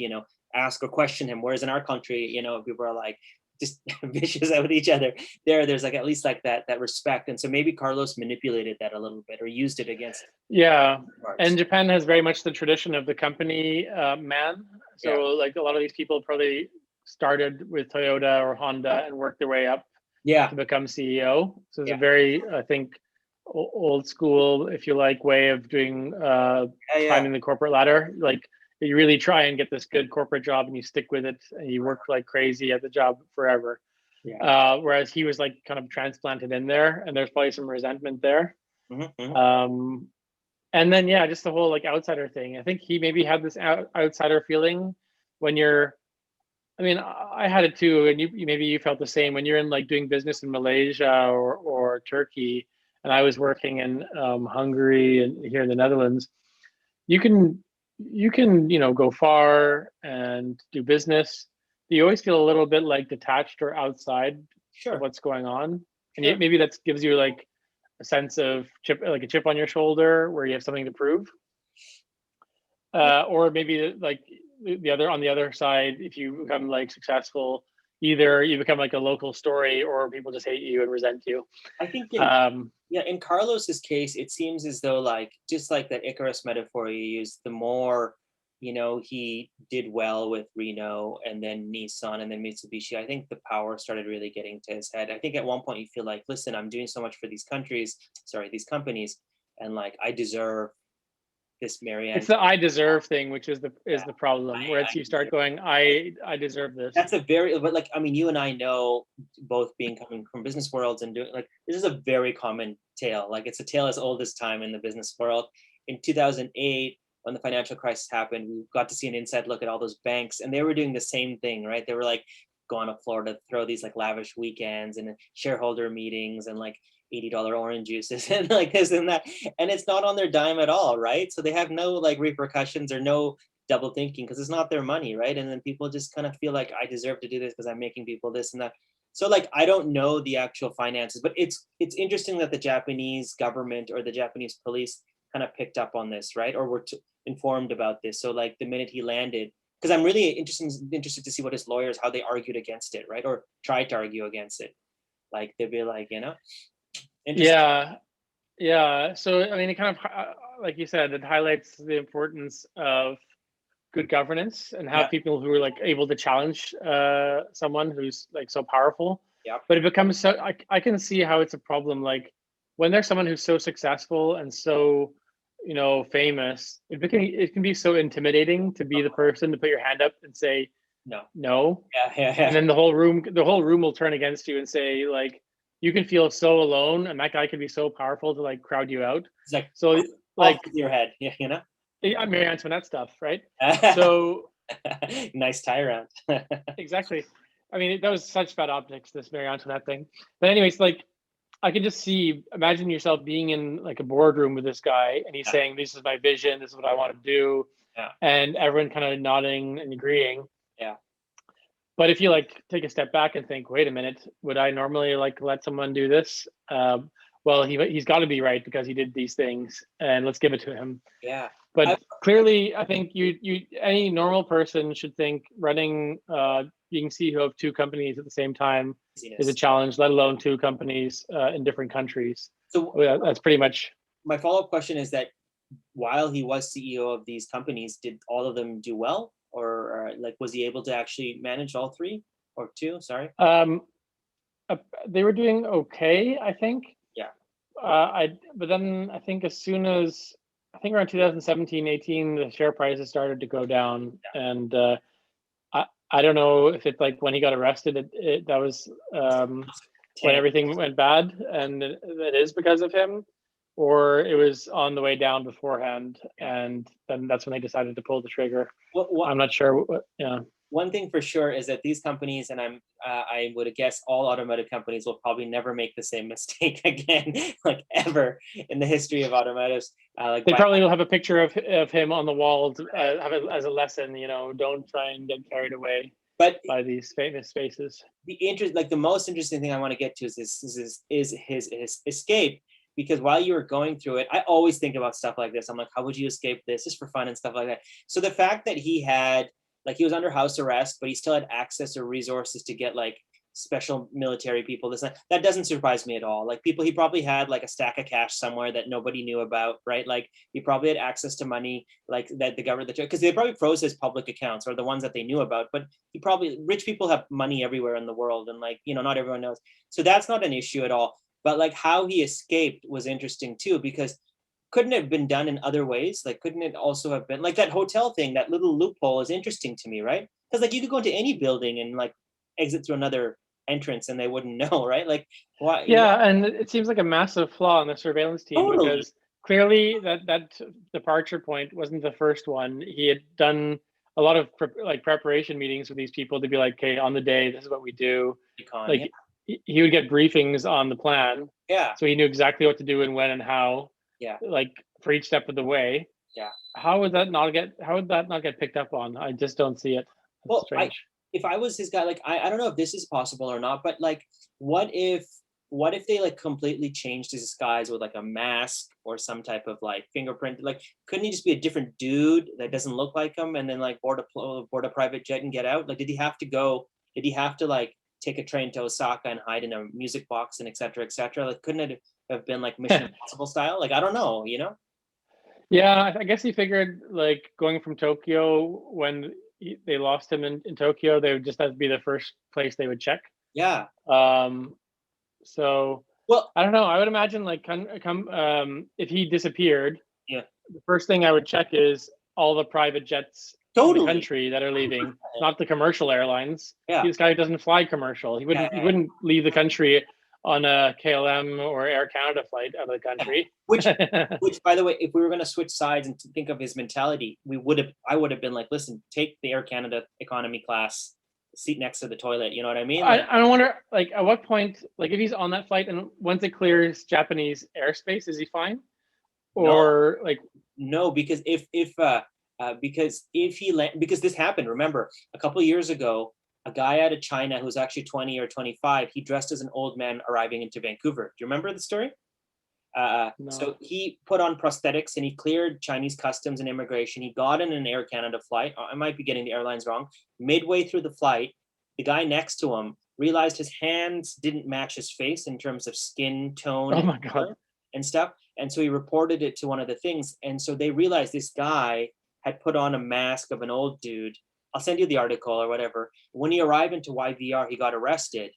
Speaker 2: ask or question him. Whereas in our country, people are like, just vicious with each other. There's like at least like that respect, and so maybe Carlos manipulated that a little bit or used it against
Speaker 1: Yeah, and
Speaker 2: parts.
Speaker 1: Japan has very much the tradition of the company man. So
Speaker 2: Yeah,
Speaker 1: like a lot of these people probably started with Toyota or Honda and worked their way up
Speaker 2: yeah,
Speaker 1: to become CEO. So it's a
Speaker 2: yeah,
Speaker 1: very, I think, old school, if you like, way of doing
Speaker 2: yeah.
Speaker 1: climbing the corporate ladder. Like you really try and get this good corporate job and you stick with it and you work like crazy at the job forever.
Speaker 2: Yeah.
Speaker 1: Whereas he was like kind of transplanted in there, and there's probably some resentment there.
Speaker 2: Hmm.
Speaker 1: Um, and then yeah, just the whole like outsider thing. I think he maybe had this outsider feeling when you're. I mean, I had it too, and you maybe you felt the same when you're in like doing business in Malaysia or Turkey, and I was working in Hungary and here in the Netherlands. You can go far and do business. You always feel a little bit like detached or outside of
Speaker 2: Sure,
Speaker 1: what's going on, and
Speaker 2: sure.
Speaker 1: maybe that gives you like a sense of like a chip on your shoulder where you have something to prove.
Speaker 2: Yeah,
Speaker 1: Or maybe like the other on the other side, if you become like successful, either you become like a local story or people just hate you and resent you.
Speaker 2: I think
Speaker 1: um
Speaker 2: in Carlos's case, it seems as though like just like that Icarus metaphor you used, the more he did well with Renault and then Nissan and then Mitsubishi. I think the power started really getting to his head. I think at one point you feel like, listen, I'm doing so much for these companies, and like I deserve this
Speaker 1: it's
Speaker 2: Marianne.
Speaker 1: the I deserve thing, which is
Speaker 2: Yeah,
Speaker 1: the problem, where
Speaker 2: I
Speaker 1: it's you start
Speaker 2: deserve.
Speaker 1: going, I deserve this.
Speaker 2: That's a very, but like, I mean, you and I know, both being coming from business worlds and doing like, this is a very common tale. Like, it's a tale as old as time in the business world. In 2008, when the financial crisis happened, we got to see an inside look at all those banks, and they were doing the same thing, right? They were like going to Florida, throw these like lavish weekends and shareholder meetings and like $80 orange juices and like this and that. And it's not on their dime at all, right? So they have no like repercussions or no double thinking because it's not their money, right? And then people just kind of feel like I deserve to do this because I'm making people this and that. So like I don't know the actual finances, but it's interesting that the Japanese government or the Japanese police kind of picked up on this, right? Or were informed about this. So like the minute he landed, because I'm really interested to see what his lawyers, how they argued against it, right? Or tried to argue against it. Like they'd be like, interesting.
Speaker 1: Yeah, yeah. So I mean, it kind of like you said, it highlights the importance of good governance and
Speaker 2: Yeah,
Speaker 1: have people who are like able to challenge someone who's like so powerful.
Speaker 2: yeah,
Speaker 1: But it becomes so I can see how it's a problem like when there's someone who's so successful and so famous, it can be so intimidating to be the person to put your hand up and say
Speaker 2: no,
Speaker 1: no,
Speaker 2: yeah, yeah,
Speaker 1: and
Speaker 2: yeah.
Speaker 1: then the whole room will turn against you and say like you can feel so alone and that guy can be so powerful to like crowd you out.
Speaker 2: It's like
Speaker 1: So
Speaker 2: off
Speaker 1: like
Speaker 2: with your head,
Speaker 1: I'm Mary Antoinette stuff, right? So
Speaker 2: Nice tie around.
Speaker 1: exactly. I mean, that was such bad optics, this Mary Antoinette thing. But anyways, like I can just imagine yourself being in like a boardroom with this guy and he's
Speaker 2: Yeah,
Speaker 1: saying, this is my vision, this is what I want to do.
Speaker 2: yeah,
Speaker 1: And everyone kind of nodding and agreeing.
Speaker 2: yeah.
Speaker 1: But if you like take a step back and think, wait a minute, would I normally like let someone do this? Well, he's got to be right because he did these things, and let's give it to him.
Speaker 2: Yeah.
Speaker 1: But
Speaker 2: I,
Speaker 1: clearly, I think you any normal person should think running being CEO of two companies at the same time is a
Speaker 2: Craziness.
Speaker 1: challenge, let alone two companies in different countries.
Speaker 2: So
Speaker 1: That's pretty much.
Speaker 2: my follow-up question is that while he was CEO of these companies, did all of them do well, or like was he able to actually manage all three or two? Sorry.
Speaker 1: Um, they were doing okay, I think.
Speaker 2: Yeah.
Speaker 1: But then I think as soon as I think around 2017, 18, the share prices started to go down, and I don't know if it's like when he got arrested, that was when
Speaker 2: Tank.
Speaker 1: everything went bad, and it is because of him, or it was on the way down beforehand,
Speaker 2: Yeah.
Speaker 1: and then that's when they decided to pull the trigger.
Speaker 2: What
Speaker 1: I'm not sure. Yeah,
Speaker 2: one thing for sure is that these companies, and I would guess all automotive companies will probably never make the same mistake again, like ever in the history of automotives. Like
Speaker 1: they
Speaker 2: by
Speaker 1: probably will have a picture of him on the wall to have it as a lesson. Don't try and get carried away
Speaker 2: but
Speaker 1: by these famous faces.
Speaker 2: the most interesting thing I want to get to is his escape, because while you were going through it, I always think about stuff like this. I'm like, how would you escape this, just for fun and stuff like that? So the fact that he was under house arrest, but he still had access or resources to get like special military people. That doesn't surprise me at all. Like people, he probably had like a stack of cash somewhere that nobody knew about, right? Like he probably had access to money, like that the government, because they probably froze his public accounts or the ones that they knew about. But rich people have money everywhere in the world, and like not everyone knows. So that's not an issue at all. But like how he escaped was interesting too, because couldn't it have been done in other ways? Like, couldn't it also have been like that hotel thing? That little loophole is interesting to me, right? Because like you could go into any building and like exit through another entrance and they wouldn't know, right? Like, why?
Speaker 1: Yeah, and it seems like a massive flaw in the surveillance team
Speaker 2: Totally.
Speaker 1: because clearly that departure point wasn't the first one. He had done a lot of preparation meetings with these people to be like, okay, on the day, this is what we do. Like he would get briefings on the plan.
Speaker 2: Yeah.
Speaker 1: So he knew exactly what to do and when and how.
Speaker 2: Yeah.
Speaker 1: Like for each step of the way.
Speaker 2: Yeah.
Speaker 1: How would that not get picked up on? I just don't see it. That's
Speaker 2: well,
Speaker 1: strange.
Speaker 2: If I was his guy, like I don't know if this is possible or not, but like what if they like completely changed his disguise with like a mask or some type of like fingerprint? Like couldn't he just be a different dude that doesn't look like him and then like board a private jet and get out? Like did he have to like take a train to Osaka and hide in a music box and et cetera, et cetera? Like couldn't it have been like Mission Impossible style? Like I don't know,
Speaker 1: Yeah, I guess he figured like going from Tokyo when they lost him in Tokyo, they would just have to be the first place they would check.
Speaker 2: Yeah.
Speaker 1: So
Speaker 2: well,
Speaker 1: I don't know. I would imagine like if he disappeared,
Speaker 2: yeah,
Speaker 1: the first thing I would check is all the private jets in the country that are leaving, not the commercial airlines.
Speaker 2: Yeah.
Speaker 1: This guy doesn't fly commercial. He wouldn't leave the country on a KLM or Air Canada flight out of the country.
Speaker 2: Which, by the way, if we were going to switch sides and think of his mentality, I would have been like, listen, take the Air Canada economy class seat next to the toilet. You know what I mean?
Speaker 1: Like, I wonder, like, at what point, like, if he's on that flight and once it clears Japanese airspace, is he fine? Or
Speaker 2: no,
Speaker 1: like,
Speaker 2: no, because if because this happened. Remember, a couple of years ago, a guy out of China who's actually 20 or 25, he dressed as an old man arriving into Vancouver. Do you remember the story? No. So he put on prosthetics and he cleared Chinese customs and immigration. He got in an Air Canada flight. I might be getting the airlines wrong. Midway through the flight, the guy next to him realized his hands didn't match his face in terms of skin tone and stuff. And so he reported it to one of the things. And so they realized this guy had put on a mask of an old dude. I'll send you the article or whatever. When he arrived into YVR, he got arrested,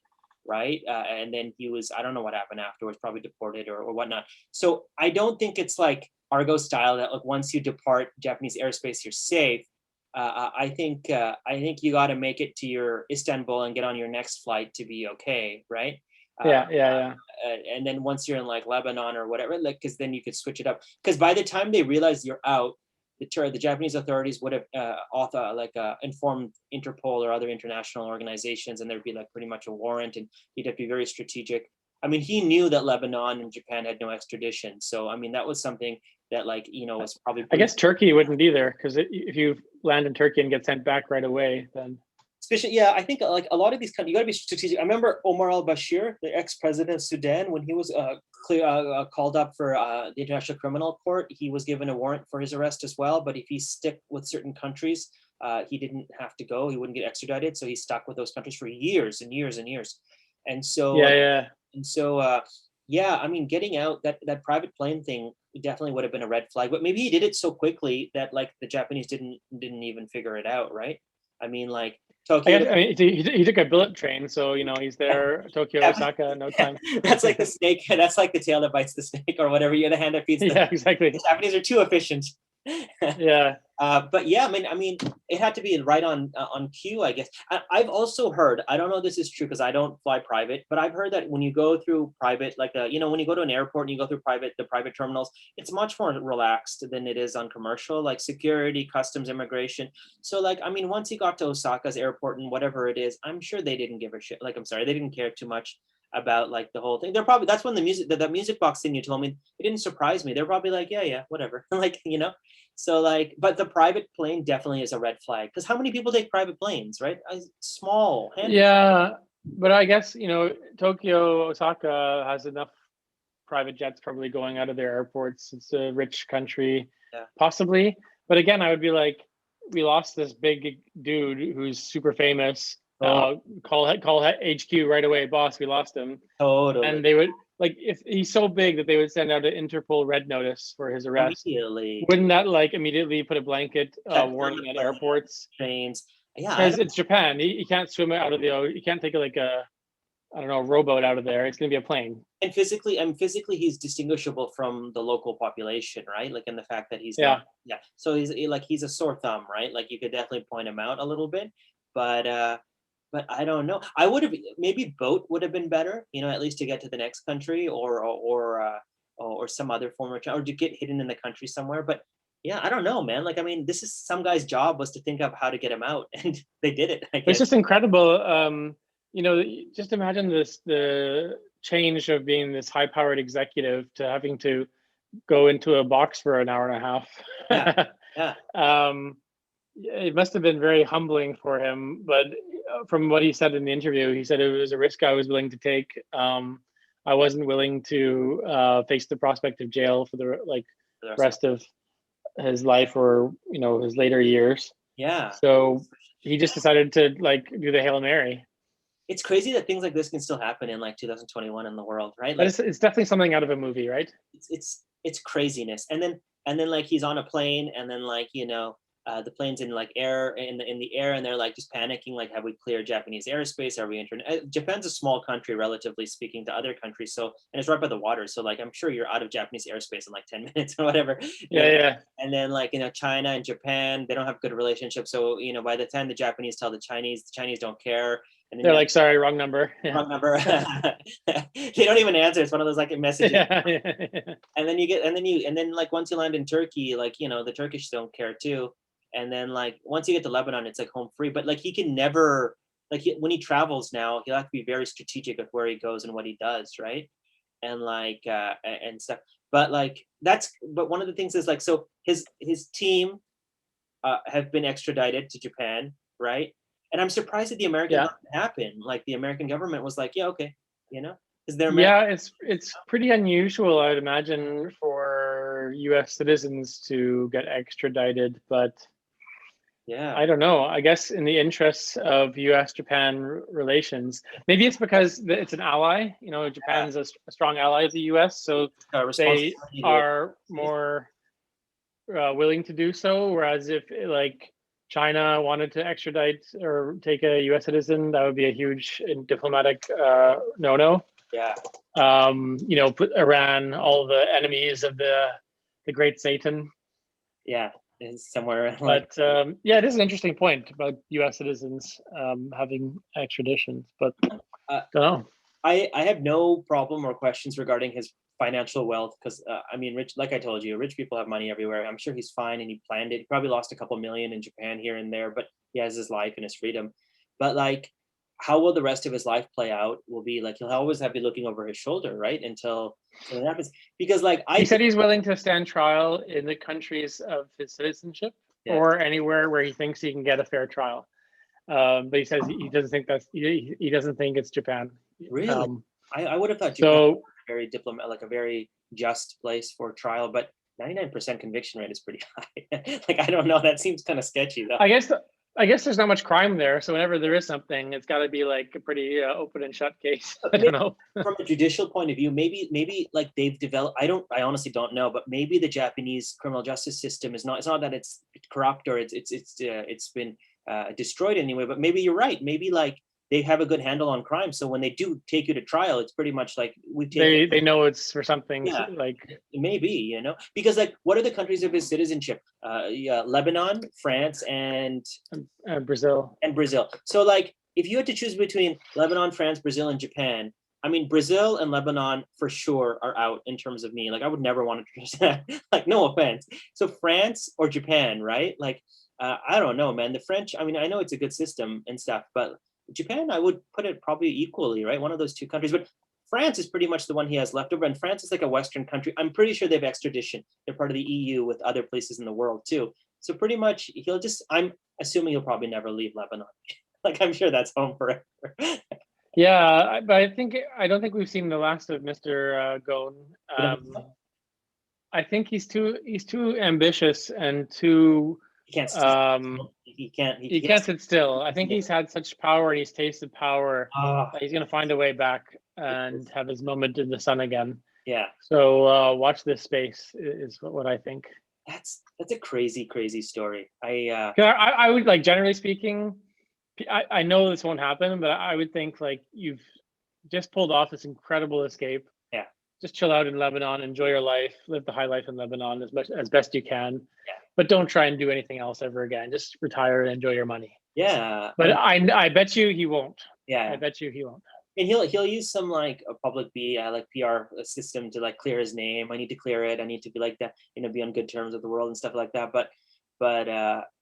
Speaker 2: right? And then he was, I don't know what happened afterwards, probably deported or whatnot. So I don't think it's like Argo style that like once you depart Japanese airspace, you're safe. I think you got to make it to your Istanbul and get on your next flight to be okay, right?
Speaker 1: Yeah.
Speaker 2: And then once you're in like Lebanon or whatever, like, because then you could switch it up. Because by the time they realize you're out, the Japanese authorities would have informed Interpol or other international organizations, and there'd be like pretty much a warrant, and he'd have to be very strategic. I mean, he knew that Lebanon and Japan had no extradition, so I mean that was something that was probably.
Speaker 1: I guess Turkey wouldn't either, because if you land in Turkey and get sent back right away, then.
Speaker 2: Especially, yeah, I think like a lot of these countries, you got to be strategic. I remember Omar al-Bashir, the ex-president of Sudan, when he was called up for the International Criminal Court, he was given a warrant for his arrest as well. But if he stick with certain countries, he didn't have to go. He wouldn't get extradited, so he stuck with those countries for years and years and years. And so, I mean, getting out that private plane thing definitely would have been a red flag. But maybe he did it so quickly that like the Japanese didn't even figure it out, right? I mean, like. Tokyo.
Speaker 1: I mean, he took a bullet train, so he's there. Tokyo, Osaka, no time.
Speaker 2: That's like the snake. That's like the tail that bites the snake, or whatever. You're the hand that feeds.
Speaker 1: Yeah, exactly.
Speaker 2: The Japanese are too efficient.
Speaker 1: Yeah.
Speaker 2: But yeah, I mean, it had to be right on cue, I guess. I've also heard. I don't know if this is true because I don't fly private, but I've heard that when you go through private, like when you go to an airport and you go through the private terminals, it's much more relaxed than it is on commercial, like security, customs, immigration. So like, I mean, once he got to Osaka's airport and whatever it is, I'm sure they didn't give a shit. Like, I'm sorry, they didn't care too much about like the whole thing. They're probably, that's when the music box thing you told me, it didn't surprise me. They're probably like, yeah, whatever. Like, so like, but the private plane definitely is a red flag, because how many people take private planes, right? Small handful.
Speaker 1: Yeah, but I guess Tokyo, Osaka has enough private jets probably going out of their airports. It's a rich country, possibly. But again, I would be like, we lost this big dude who's super famous.
Speaker 2: Oh,
Speaker 1: call HQ right away, boss. We lost him.
Speaker 2: totally.
Speaker 1: And they would like if he's so big that they would send out an Interpol red notice for his arrest.
Speaker 2: Immediately.
Speaker 1: Wouldn't that like immediately put a blanket
Speaker 2: Shut down
Speaker 1: warning
Speaker 2: the
Speaker 1: at
Speaker 2: plane,
Speaker 1: airports?
Speaker 2: trains. Yeah, I
Speaker 1: Because
Speaker 2: don't.
Speaker 1: it's Japan. He can't swim out of the. You can't take like a I don't know rowboat out of there. It's gonna be a plane.
Speaker 2: And physically, he's distinguishable from the local population, right? Like in the fact that he's not.
Speaker 1: Yeah,
Speaker 2: Yeah. So he's a sore thumb, right? Like you could definitely point him out a little bit, but I don't know. I would have maybe boat would have been better, at least to get to the next country or some other form of or to get hidden in the country somewhere. But yeah, I don't know, man. Like I mean, this is some guy's job was to think of how to get him out, and they did it. I
Speaker 1: it's
Speaker 2: guess.
Speaker 1: just incredible. Just imagine the change of being this high-powered executive to having to go into a box for an hour and a
Speaker 2: Yeah,
Speaker 1: half.
Speaker 2: yeah,
Speaker 1: It must have been very humbling for him. But from what he said in the interview, he said it was a risk I was willing to take. I wasn't willing to face the prospect of jail for the
Speaker 2: for the rest of
Speaker 1: rest of his life or his later years.
Speaker 2: yeah.
Speaker 1: So he just decided to do the Hail Mary.
Speaker 2: It's crazy that things like this can still happen in like 2021 in the world, right?
Speaker 1: But
Speaker 2: Like
Speaker 1: it's definitely something out of a movie, right?
Speaker 2: it's craziness. And then like he's on a plane, and then like the plane's in like air in the air, and they're like just panicking, like have we cleared Japanese airspace? Are we entering? Japan's a small country relatively speaking to other countries, so and it's right by the water, so like I'm sure you're out of Japanese airspace in like 10 minutes or whatever.
Speaker 1: Yeah, yeah.
Speaker 2: And then like China and Japan, they don't have good relationships, so by the time the Japanese tell the Chinese don't care. And then
Speaker 1: They're like, sorry, wrong number. Yeah.
Speaker 2: wrong number. They don't even answer. It's one of those like messages.
Speaker 1: Yeah, yeah.
Speaker 2: And then and then like once you land in Turkey, like the Turkish don't care too. And then like once you get to Lebanon, it's like home free. But like he can never when he travels now, he'll have to be very strategic with where he goes and what he does, right? And like and stuff. But like but one of the things is like so his team have been extradited to Japan, right? And I'm surprised that the American
Speaker 1: Yeah.
Speaker 2: government happened. Like the American government was like, yeah, okay, because they're
Speaker 1: Yeah, it's pretty unusual, I would imagine, for U.S. citizens to get extradited, but
Speaker 2: yeah,
Speaker 1: I don't know. I guess in the interests of U.S.-Japan relations, maybe it's because it's an ally. Japan's a strong ally of the U.S., so they
Speaker 2: responsibility to
Speaker 1: are more willing to do so. Whereas if like China wanted to extradite or take a U.S. citizen, that would be a huge diplomatic no-no.
Speaker 2: yeah,
Speaker 1: Put Iran, all the enemies of the great Satan.
Speaker 2: yeah, is somewhere like
Speaker 1: But yeah, it is an interesting point about U.S. citizens having extraditions. But don't know.
Speaker 2: I have no problem or questions regarding his financial wealth because I mean, like I told you, rich people have money everywhere. I'm sure he's fine and he planned it. He probably lost a couple million in Japan here and there, but he has his life and his freedom. But like, how will the rest of his life play out? Will be like he'll always have to be looking over his shoulder, right? Until something happens. Because like
Speaker 1: He said he's willing to stand trial in the countries of his citizenship or anywhere where he thinks he can get a fair trial. But he says he doesn't think he doesn't think it's Japan.
Speaker 2: Really, I would have thought Japan was a very like a very just place for trial, but 99% conviction rate is pretty high. Like I don't know, that seems kind of sketchy though.
Speaker 1: I guess there's not much crime there, so whenever there is something, it's got to be like a pretty open and shut case. I don't know.
Speaker 2: From a judicial point of view, maybe like they've developed. I honestly don't know, but maybe the Japanese criminal justice system is not. It's not that it's corrupt or it's been destroyed anyway. But maybe you're right. Maybe like they have a good handle on crime, so when they do take you to trial, it's pretty much like
Speaker 1: they know it's for something.
Speaker 2: Yeah,
Speaker 1: like
Speaker 2: maybe because like what are the countries of his citizenship? Lebanon, France, and
Speaker 1: Brazil.
Speaker 2: So like if you had to choose between Lebanon, France, Brazil, and Japan, I mean Brazil and Lebanon for sure are out in terms of me. Like I would never want to choose that. Like no offense. So France or Japan, right? Like I don't know, man. The French. I mean, I know it's a good system and stuff, but Japan, I would put it probably equally, right? One of those two countries, but France is pretty much the one he has left over, and France is like a Western country. I'm pretty sure they have extradition. They're part of the EU with other places in the world too. So pretty much I'm assuming he'll probably never leave Lebanon. Like I'm sure that's home forever.
Speaker 1: Yeah, but I don't think we've seen the last of Mr. Ghosn. I think he's too ambitious and too
Speaker 2: He can't. He can't.
Speaker 1: He
Speaker 2: He has
Speaker 1: can't
Speaker 2: to.
Speaker 1: sit still. I think he's had such power and he's tasted power
Speaker 2: Ah,
Speaker 1: that he's going to find a way back and have his moment in the sun again.
Speaker 2: yeah.
Speaker 1: So watch this space is what I think.
Speaker 2: That's a crazy story.
Speaker 1: I would like, generally speaking, I know this won't happen, but I would think like you've just pulled off this incredible escape.
Speaker 2: Yeah.
Speaker 1: Just chill out in Lebanon, enjoy your life, live the high life in Lebanon as best you can.
Speaker 2: Yeah.
Speaker 1: But don't try and do anything else ever again. Just retire and enjoy your money.
Speaker 2: Yeah.
Speaker 1: But I bet you he won't.
Speaker 2: Yeah.
Speaker 1: I bet you he won't.
Speaker 2: And he'll use some like a public like PR system to like clear his name. I need to clear it. I need to be like that, be on good terms with the world and stuff like that. But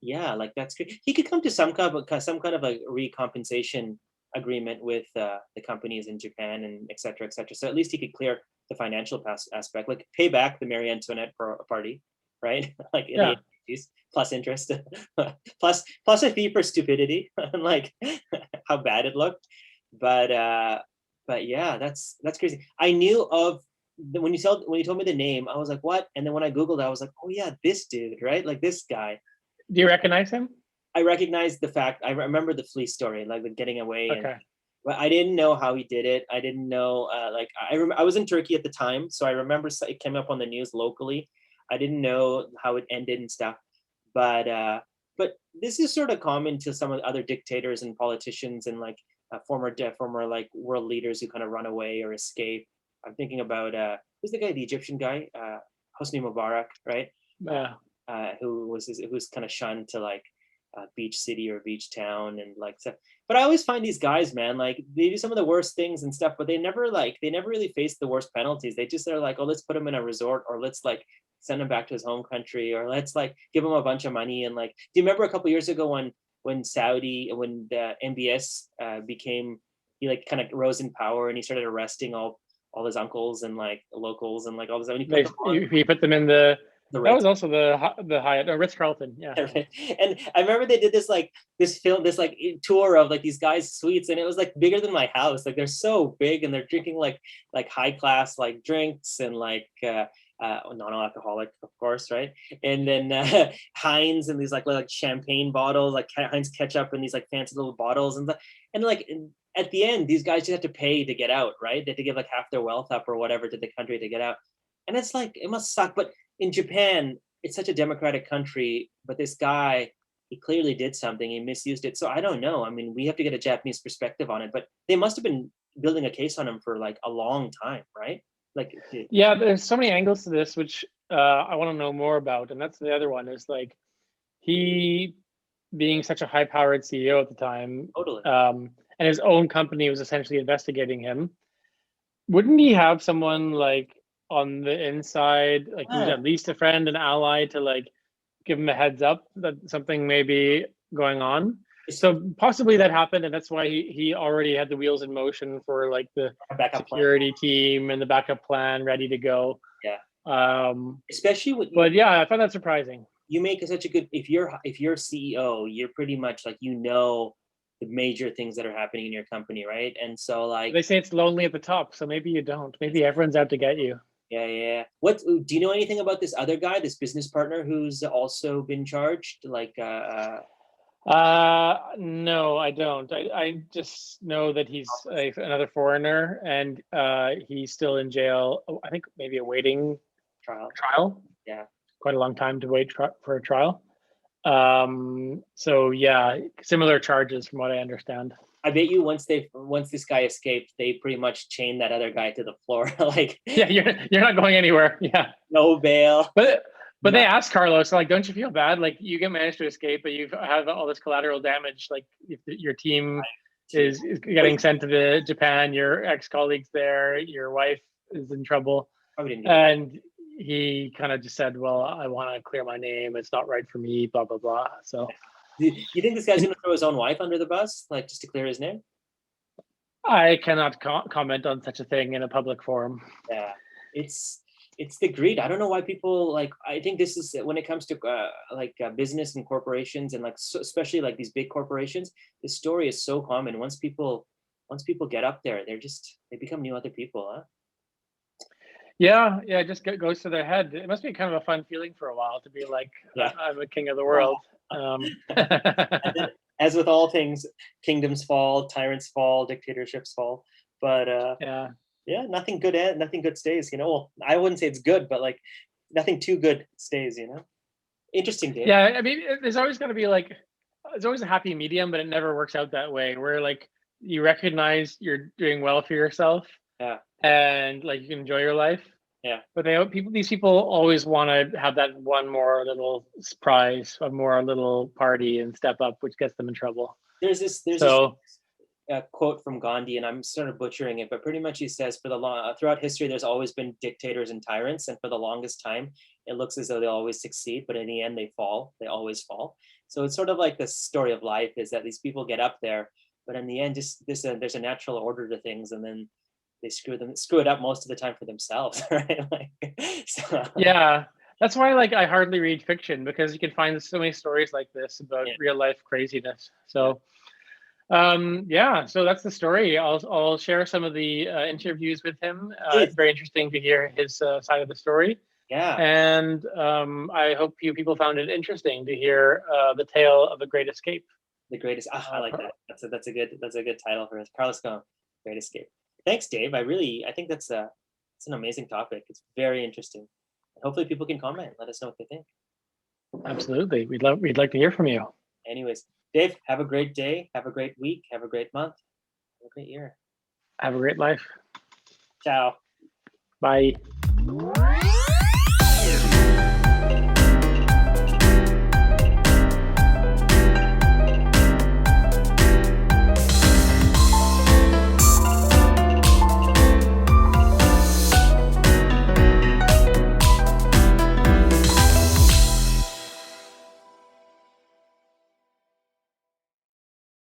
Speaker 2: yeah, like that's good. He could come to some kind of a recompensation agreement with the companies in Japan and et cetera, et cetera. So at least he could clear the financial aspect, like pay back the Marie Antoinette party, right? Like in the 80s, plus interest, plus a fee for stupidity, and like how bad it looked. But yeah, that's crazy. I knew of when you told me the name, I was like, what? And then when I Googled it, I was like, oh yeah, this dude, right? Like this guy.
Speaker 1: Do you recognize him?
Speaker 2: I recognized the fact. I remember the fleece story, like the getting away.
Speaker 1: Okay.
Speaker 2: But I didn't know how he did it. I didn't know. Like I was in Turkey at the time, so I remember it came up on the news locally. I didn't know how it ended and stuff. But this is sort of common to some of the other dictators and politicians and like former like world leaders who kind of run away or escape. I'm thinking about who's the guy, the Egyptian guy, Hosni Mubarak, right?
Speaker 1: Yeah.
Speaker 2: Who's kind of shunned to like beach city or beach town and like stuff. But I always find these guys, man, like they do some of the worst things and stuff, but they never really face the worst penalties. They just are like, oh, let's put him in a resort, or let's like send him back to his home country, or let's like give him a bunch of money. And like, do you remember a couple years ago when the MBS became, he like kind of rose in power and he started arresting all his uncles and like locals and like all this.
Speaker 1: He put them in that was also the Hyatt, Ritz Carlton, yeah.
Speaker 2: And I remember they did this tour of like these guys' suites, and it was like bigger than my house. Like they're so big, and they're drinking like high class like drinks and like non-alcoholic, of course, right? And then Heinz and these like champagne bottles, like Heinz ketchup, and these like fancy little bottles, and like at the end, these guys just have to pay to get out, right? They have to give like half their wealth up or whatever to the country to get out, and it's like it must suck, but. In Japan, it's such a democratic country, but this guy, he clearly did something. He misused it. So I don't know. I mean, we have to get a Japanese perspective on it, but they must have been building a case on him for like a long time, right? Like,
Speaker 1: yeah, there's so many angles to this, which I want to know more about. And that's the other one is like he being such a high powered CEO at the time,
Speaker 2: totally.
Speaker 1: And his own company was essentially investigating him. Wouldn't he have someone like on the inside, like who's at least a friend, an ally, to like give him a heads up that something may be going on? So possibly that happened, and that's why he already had the wheels in motion for like the security team and the backup plan ready to go.
Speaker 2: Yeah. Especially with.
Speaker 1: But yeah, I found that surprising.
Speaker 2: You make such a good. If you're CEO, you're pretty much like the major things that are happening in your company, right? And so like
Speaker 1: they say it's lonely at the top, so maybe you don't. Maybe everyone's out to get you.
Speaker 2: Yeah. What do you know anything about this other guy, this business partner who's also been charged? Like,
Speaker 1: no, I don't. I just know that he's another foreigner, and he's still in jail. I think maybe awaiting trial.
Speaker 2: Yeah,
Speaker 1: quite a long time to wait for a trial. So yeah, similar charges from what I understand.
Speaker 2: I bet you once this guy escaped, they pretty much chained that other guy to the floor. Like,
Speaker 1: yeah, you're not going anywhere. Yeah,
Speaker 2: no bail.
Speaker 1: But they asked Carlos, like, don't you feel bad? Like, you get managed to escape, but you have all this collateral damage. Like, if your team is getting sent to Japan, your ex-colleagues there, your wife is in trouble, and he kind of just said, well, I want to clear my name. It's not right for me, blah, blah, blah. So.
Speaker 2: You think this guy's going to throw his own wife under the bus, like just to clear his name?
Speaker 1: I cannot comment on such a thing in a public forum.
Speaker 2: Yeah, it's the greed. I don't know why people like. I think this is when it comes to business and corporations and like especially like these big corporations. This story is so common. Once people get up there, they become new other people, huh?
Speaker 1: Yeah, it just goes to their head. It must be kind of a fun feeling for a while to be like, I'm a king of the world.
Speaker 2: And then, as with all things, kingdoms fall, tyrants fall, dictatorships fall. But
Speaker 1: yeah.
Speaker 2: yeah, nothing good stays. Well, I wouldn't say it's good, but like nothing too good stays. Interesting, Dave.
Speaker 1: Yeah, I mean, there's always going to be like, there's always a happy medium, but it never works out that way. Where like you recognize you're doing well for yourself,
Speaker 2: Yeah,
Speaker 1: and like you can enjoy your life.
Speaker 2: yeah.
Speaker 1: But these people always want to have that one more little surprise, one more little party, and step up, which gets them in trouble.
Speaker 2: There's this
Speaker 1: So
Speaker 2: quote from Gandhi, and I'm sort of butchering it, but pretty much he says, throughout history, there's always been dictators and tyrants, and for the longest time, it looks as though they always succeed, but in the end, they fall. They always fall. So it's sort of like the story of life is that these people get up there, but in the end, just there's a natural order to things, and then they screw it up most of the time for themselves, right? So,
Speaker 1: yeah, that's why like I hardly read fiction, because you can find so many stories like this about
Speaker 2: yeah.
Speaker 1: real life craziness. So yeah, so that's the story. I'll share some of the interviews with him. It's very interesting to hear his side of the story.
Speaker 2: Yeah,
Speaker 1: And I hope you people found it interesting to hear the tale of the Great Escape.
Speaker 2: the greatest. I like that. That's a good title for it. Carlos Ghosn, Great Escape. Thanks, Dave. I think it's an amazing topic. It's very interesting. Hopefully, people can comment. Let us know what they think.
Speaker 1: Absolutely, we'd like to hear from you.
Speaker 2: Anyways, Dave, have a great day. Have a great week. Have a great month. Have a great year.
Speaker 1: Have a great life.
Speaker 2: Ciao.
Speaker 1: Bye.